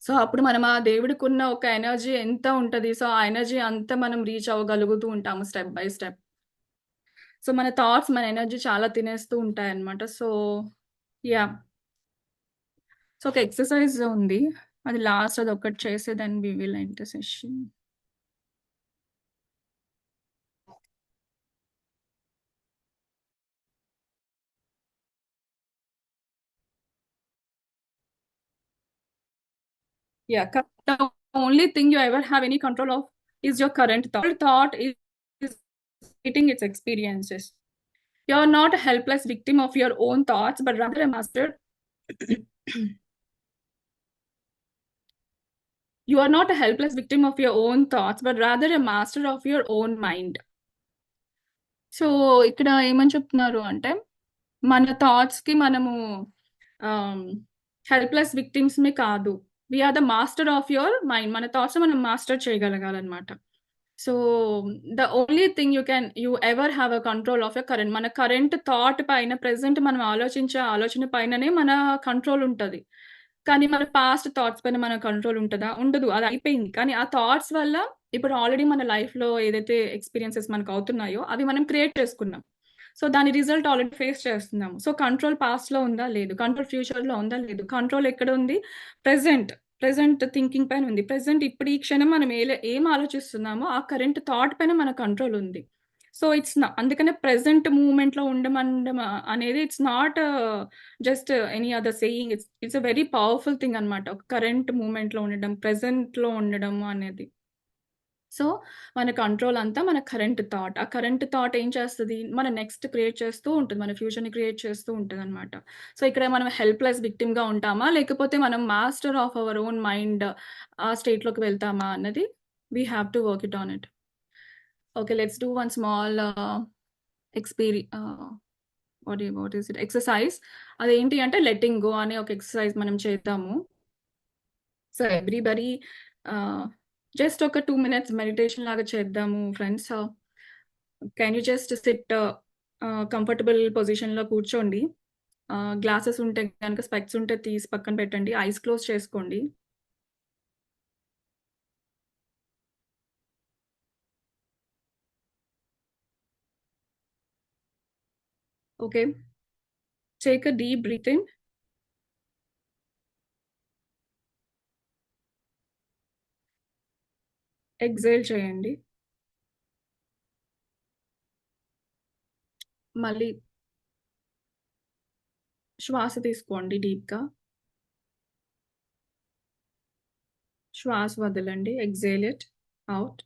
సో, అప్పుడు మనం ఆ దేవుడికున్న ఒక ఎనర్జీ ఎంత ఉంటది. సో, ఆ ఎనర్జీ అంతా మనం రీచ్ అవ్వగలుగుతూ ఉంటాము స్టెప్ బై స్టెప్. సో, మన థాట్స్ మన ఎనర్జీ చాలా తినేస్తూ ఉంటాయన్నమాట. So, yeah! సో, ఒక ఎక్సర్‌సైజ్ ఉంది. అది లాస్ట్ అదొక్కటి చేసి then we will end the session. Yeah, the only thing you ever have any control of is your current thought. Thought is creating its experiences. You're not a helpless victim of your own thoughts, but rather a master. You are not a helpless victim of your own thoughts, but rather a master of your own mind. So, ఇక్కడ ఏమని చెప్తున్నారు అంటే, మన థాట్స్‌కి మనము ఆహ్, హెల్ప్‌లెస్ విక్టిమ్స్‌మి కాదు. We are the master of your mind. మన థాట్స్‌ని మనం మాస్టర్ చేయగలగాలనమాట. So, the only thing you ever have a control of your current. మన కరెంట్ థాట్ పైన ప్రెజెంట్ మనం ఆలోచించే ఆలోచన పైననే మన కంట్రోల్ ఉంటది. కానీ మన పాస్ట్ థాట్స్ పైన మన కంట్రోల్ ఉంటదా? ఉండదు. అది అయిపోయింది. కానీ ఆ థాట్స్ వల్ల ఇప్పుడు ఆల్రెడీ మన లైఫ్‌లో ఏదైతే ఎక్స్‌పీరియన్సెస్ మనకవుతున్నాయో అవి మనం క్రియేట్ చేసుకున్నాం. సో, దాని రిజల్ట్ ఆల్రెడీ ఫేస్ చేస్తున్నాము. సో, కంట్రోల్ పాస్ట్‌లో ఉందా? లేదు. కంట్రోల్ ఫ్యూచర్‌లో ఉందా? లేదు. కంట్రోల్ ఎక్కడ ఉంది? ప్రెజెంట్. ప్రెజెంట్ థింకింగ్ పైన ఉంది. ప్రెజెంట్ ఇప్పుడు ఈ క్షణం మనం ఏం ఆలోచిస్తున్నామో ఆ కరెంట్ థాట్ పైన మన కంట్రోల్ ఉంది. సో, అందుకనే ప్రెజెంట్ మూవ్‌మెంట్‌లో ఉండమనడం అనేది it's not just any other saying. It's a very powerful thing అనమాట. ఒక కరెంట్ మూవ్‌మెంట్‌లో ఉండడం, ప్రెజెంట్‌లో ఉండడము అనేది. సో, మన కంట్రోల్ అంతా మన కరెంట్ థాట్. ఆ కరెంట్ థాట్ ఏం చేస్తది? మన నెక్స్ట్ క్రియేట్ చేస్తూ ఉంటుంది. మన ఫ్యూచర్‌ని క్రియేట్ చేస్తూ ఉంటదనమాట. సో, ఇక్కడ మనం హెల్ప్‌లెస్ విక్టిమ్‌గా ఉంటామా? లేకపోతే మనం master of our own mind ఆ స్టేట్‌లోకి వెళ్తామా అన్నది we have to work it on it. Okay. Let's do one small ఎక్స్‌పీరి ah, what is it? Exercise. అదేంటి అంటే లెట్టింగ్ గో అనే ఒక ఎక్సర్‌సైజ్ మనం చేద్దాము. సో, ఎవ్రీబడీ ఆహ్, జస్ట్ ఒక 2 మినిట్స్ మెడిటేషన్ లాగా చేద్దాము friends. Can you just SIT comfortable పొజిషన్‌లో కూర్చోండి. గ్లాసెస్ ఉంటే గనక స్పెక్స్ ఉంటే తీసి పక్కన పెట్టండి. ఐస్ క్లోజ్ చేసుకోండి. Okay. Take a deep breath in. Exhale చేయండి. మళ్ళీ శ్వాస తీసుకోండి డీప్‌గా. శ్వాస వదలండి. Exhale it out.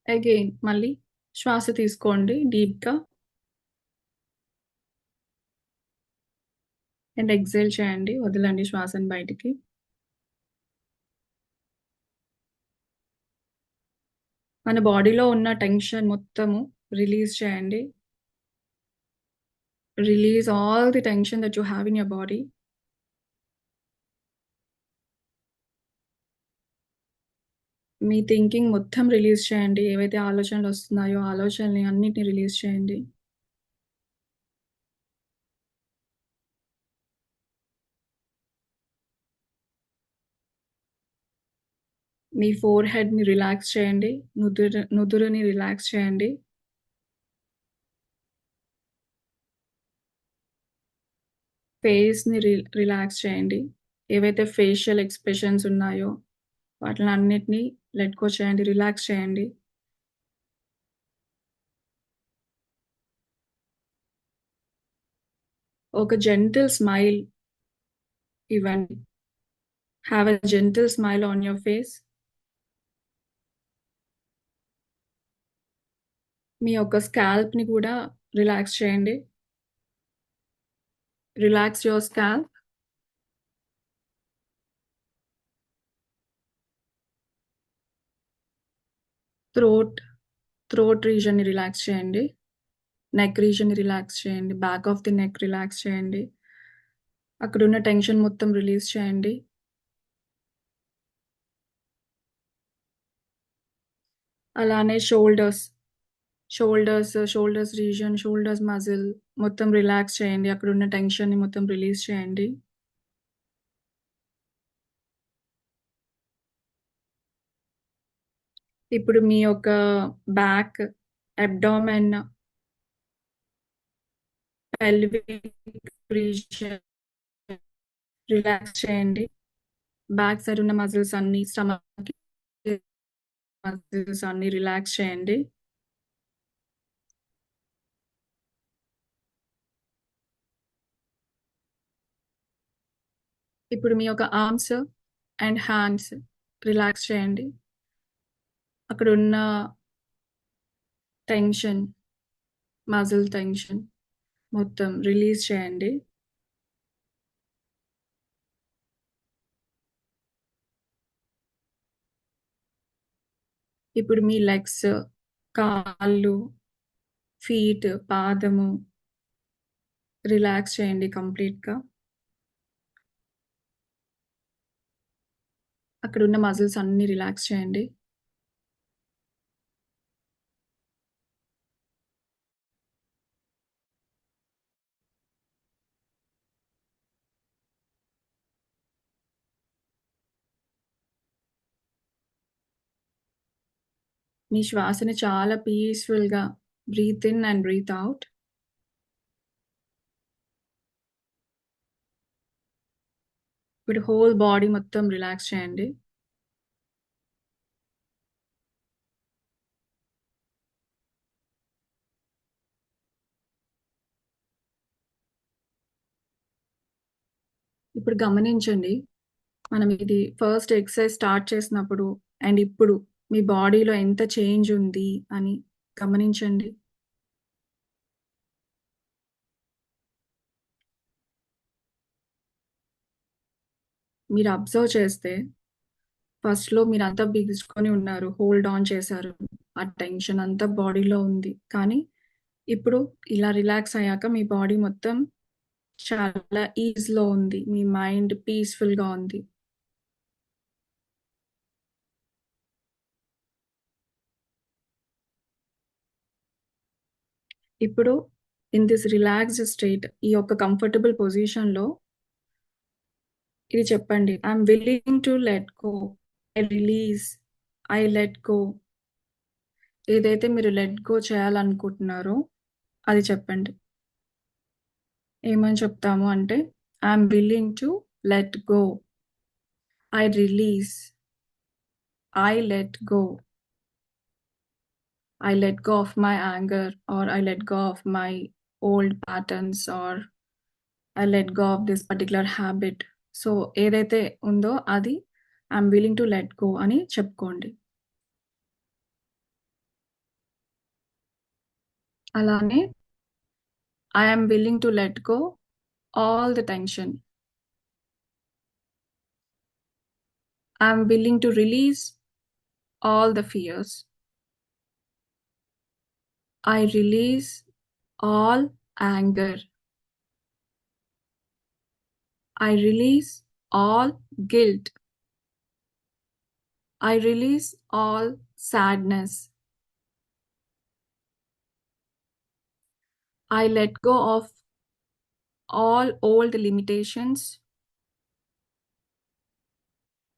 అగైన్ మళ్ళీ శ్వాస తీసుకోండి డీప్‌గా. అండ్ ఎక్సేల్ చేయండి. వదలండి శ్వాసను బయటికి. మన బాడీలో ఉన్న టెన్షన్ మొత్తము రిలీజ్ చేయండి. Release all the tension that you have in your body. మీ థింకింగ్ మొత్తం రిలీజ్ చేయండి. ఏవైతే ఆలోచనలొస్తున్నాయో, ఆ ఆలోచనల్ని అన్నిటిని రిలీజ్ చేయండి. మీ ఫోర్‌హెడ్‌ని రిలాక్స్ చేయండి. నుదురుని రిలాక్స్ చేయండి. ఫేస్‌ని రిలాక్స్ చేయండి. ఏవైతే ఫేషియల్ ఎక్స్‌ప్రెషన్స్ ఉన్నాయో, వాటిలన్నిటిని లెట్ గో చేయండి. రిలాక్స్ చేయండి. ఒక జెంటిల్ స్మైల్ ఇవ్వండి. Have a gentle smile on your face. మీ యొక్క స్కాల్ప్‌ని కూడా రిలాక్స్ చేయండి. Relax your scalp. Throat throat రీజియన్‌ని రిలాక్స్ చేయండి. నెక్ రీజియన్‌ని రిలాక్స్ చేయండి. Back of the neck relax చేయండి. అక్కడున్న టెన్షన్ మొత్తం రిలీజ్ చేయండి. అలానే షోల్డర్స్ రీజియన్, షోల్డర్స్ మజిల్ మొత్తం రిలాక్స్ చేయండి. అక్కడున్న టెన్షన్‌ని మొత్తం రిలీజ్ చేయండి. ఇప్పుడు మీ యొక్క back, abdomen, pelvic region relax చేయండి. బ్యాక్ సైడ్ ఉన్న మజిల్స్ అన్నీ, స్టమక్ మజిల్స్ అన్నీ రిలాక్స్ చేయండి. ఇప్పుడు మీ యొక్క ఆర్మ్స్ అండ్ హ్యాండ్స్ రిలాక్స్ చేయండి. అక్కడున్న టెన్షన్, మజిల్ టెన్షన్ మొత్తం రిలీజ్ చేయండి. ఇప్పుడు మీ లెగ్స్, కాళ్ళు, ఫీట్, పాదము రిలాక్స్ చేయండి కంప్లీట్‌గా. అక్కడున్న మజిల్స్ అన్నీ రిలాక్స్ చేయండి. మీ శ్వాసని చాలా పీస్‌ఫుల్‌గా breathe in and breathe out. ఇప్పుడు హోల్ బాడీ మొత్తం రిలాక్స్ చేయండి. ఇప్పుడు గమనించండి. మనం ఇది ఫస్ట్ ఎక్సర్సైజ్ స్టార్ట్ చేసినప్పుడు అండ్ ఇప్పుడు మీ బాడీలో ఎంత చేంజ్ ఉంది అని గమనించండి. మీరు అబ్జర్వ్ చేస్తే ఫస్ట్‌లో మీరంతా బిగుసుకొని ఉన్నారు. హోల్డ్ ఆన్ చేశారు. ఆ టెన్షన్ అంతా బాడీలో ఉంది. కానీ ఇప్పుడు ఇలా రిలాక్స్ అయ్యాక మీ బాడీ మొత్తం చాలా ఈజ్‌లో ఉంది. మీ మైండ్ పీస్‌ఫుల్‌గా ఉంది. ఇప్పుడు ఇన్ దిస్ రిలాక్స్డ్ స్టేట్ ఈ యొక్క కంఫర్టబుల్ పొజిషన్‌లో ఇది చెప్పండి. I'm willing to let go. I release. I let go. ఏదైతే మీరు లెట్ గో చేయాలనుకుంటున్నారో అది చెప్పండి. ఏమని చెప్తాము అంటే I'm willing to let go. I release. I let go. I let go of my anger, or I let go of my old patterns, or I let go of this particular habit. So ఏదైతే ఉందో అది I'm willing to let go అని చెప్పుకోండి. అలానే I am willing to let go all the tension. I am willing to release all the fears. I release all anger. I release all guilt. I release all sadness. I let go of all old limitations.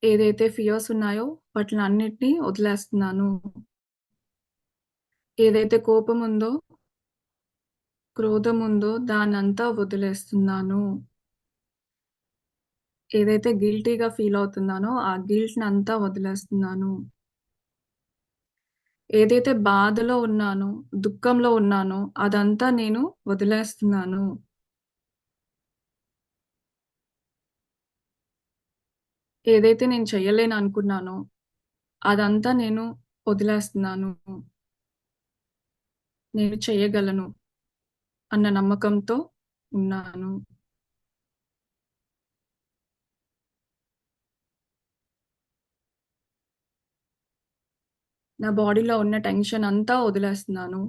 ఏదైతే ఫియర్స్ ఉన్నాయో వాటిలన్నిటిని వదిలేస్తున్నాను. ఏదైతే కోపం ఉందో, క్రోధం ఉందో దాన్నంతా వదిలేస్తున్నాను. ఏదైతే గిల్టీగా ఫీల్ అవుతున్నానో ఆ గిల్ట్‌నంతా వదిలేస్తున్నాను. ఏదైతే బాధలో ఉన్నానో, దుఃఖంలో ఉన్నానో అదంతా నేను వదిలేస్తున్నాను. ఏదైతే నేను చెయ్యలేననుకున్నానో అదంతా నేను వదిలేస్తున్నాను. నేను చెయ్యగలను అన్న నమ్మకంతో ఉన్నాను. నా బాడీలో ఉన్న టెన్షన్ అంతా వదిలేస్తున్నాను.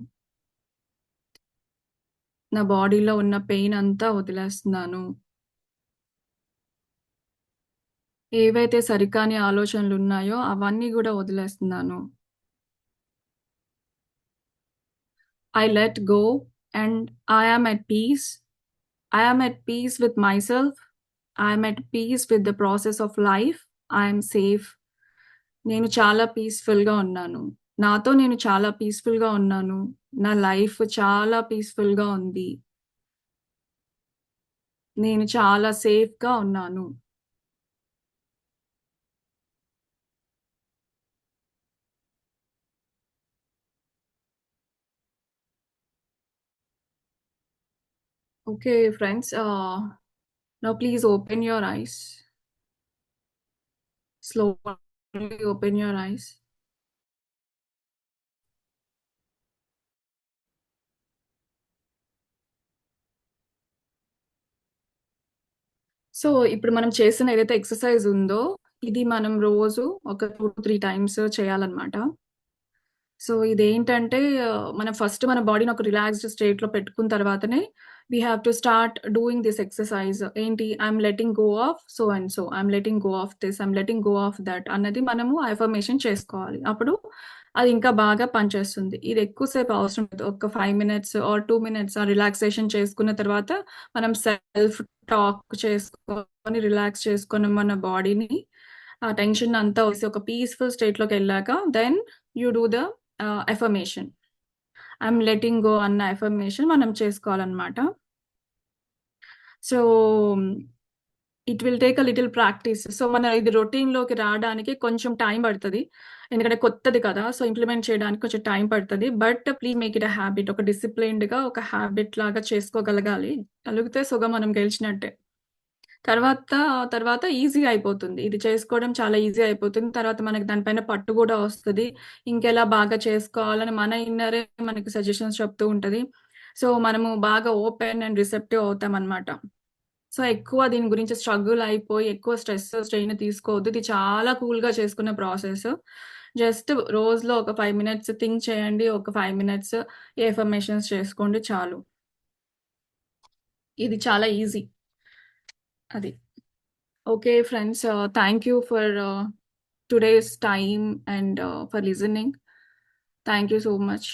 నా బాడీలో ఉన్న పెయిన్ అంతా వదిలేస్తున్నాను. ఏవైతే సరికాని ఆలోచనలున్నాయో అవన్నీ గూడా వదిలేస్తున్నాను. I let go and I am at peace. I am at peace with myself. I am at peace with the process of life. I am safe. నేను చాలా పీస్‌ఫుల్‌గా ఉన్నాను. నాతో నేను చాలా పీస్‌ఫుల్‌గా ఉన్నాను. నా లైఫ్ చాలా పీస్‌ఫుల్‌గా ఉంది. నేను చాలా సేఫ్‌గా ఉన్నాను. Okay, friends, now please open your eyes. Slowly open your eyes. So, ఇప్పుడు మనం చేసిన ఏదైతే ఎక్సర్‌సైజ్ ఉందో, ఇది మనం రోజు ఒక 2-3 టైమ్స్ చేయాలన్నమాట. సో, ఇదేంటంటే మనం ఫస్ట్ మన బాడీని ఒక రిలాక్స్డ్ స్టేట్‌లో పెట్టుకున్న తర్వాతనే we have to start doing this exercise. ఏంటి I'm letting go of so and so. I'm letting go of this. I'm letting go of that అన్నది మనము అఫర్మేషన్ చేసుకోవాలి. అప్పుడు అది ఇంకా బాగా పనిచేస్తుంది. ఇది ఎక్కువ సేపు అవసరం లేదు. ఒక 5 మినిట్స్ ఆర్ 2 మినిట్స్ ఆ రిలాక్సేషన్ చేసుకున్న తర్వాత మనం సెల్ఫ్ టాక్ చేసుకొని, రిలాక్స్ చేసుకొని మన బాడీని ఆ టెన్షన్ అంతా వదిలేసి ఒక పీస్‌ఫుల్ స్టేట్‌లోకెళ్ళాక then you do the affirmation. I'm letting go అన్న అఫర్మేషన్ మనం చేసుకోవాలన్నమాట. So, it will take a little practice. So, మన ఇది రొటీన్‌లోకి రాడానికి కొంచెం టైం పడతది. ఎందుకంటే కొత్తది కదా! సో, ఇంప్లిమెంట్ చేయడానికి కొంచెం టైం పడతది. But please make it a habit. ఒక డిసిప్లిన్డ్‌గా ఒక హాబిట్ లాగా చేసుకోగలగాలి. కలిగితే సుగం మనం గెలిచినట్టే. తర్వాత, తర్వాత ఈజీగా అయిపోతుంది. ఇది చేసుకోవడం చాలా ఈజీ అయిపోతుంది. తర్వాత మనకి దాని పైన పట్టు గూడా వస్తది. ఇంకెలా బాగా చేసుకోవాలని మన ఇన్నరే మనకి సజెషన్స్ చెప్తూ ఉంటది. సో, మనము బాగా ఓపెన్ అండ్ రిసెప్టివ్ అవుతామనమాట. సో, ఎక్కువ దీని గురించి స్ట్రగుల్ అయిపోయి, ఎక్కువ స్ట్రెస్, స్ట్రెయిన్ తీసుకోవద్దు. ఇది చాలా కూల్‌గా చేసుకునే ప్రాసెస్. జస్ట్ రోజులో ఒక 5 మినిట్స్ థింక్ చేయండి. ఒక 5 మినిట్స్ ఎఫర్మేషన్స్ చేసుకోండి చాలు. ఇది చాలా ఈజీ. అది. Okay friends. Thank you for today's time and for listening. Thank you so much.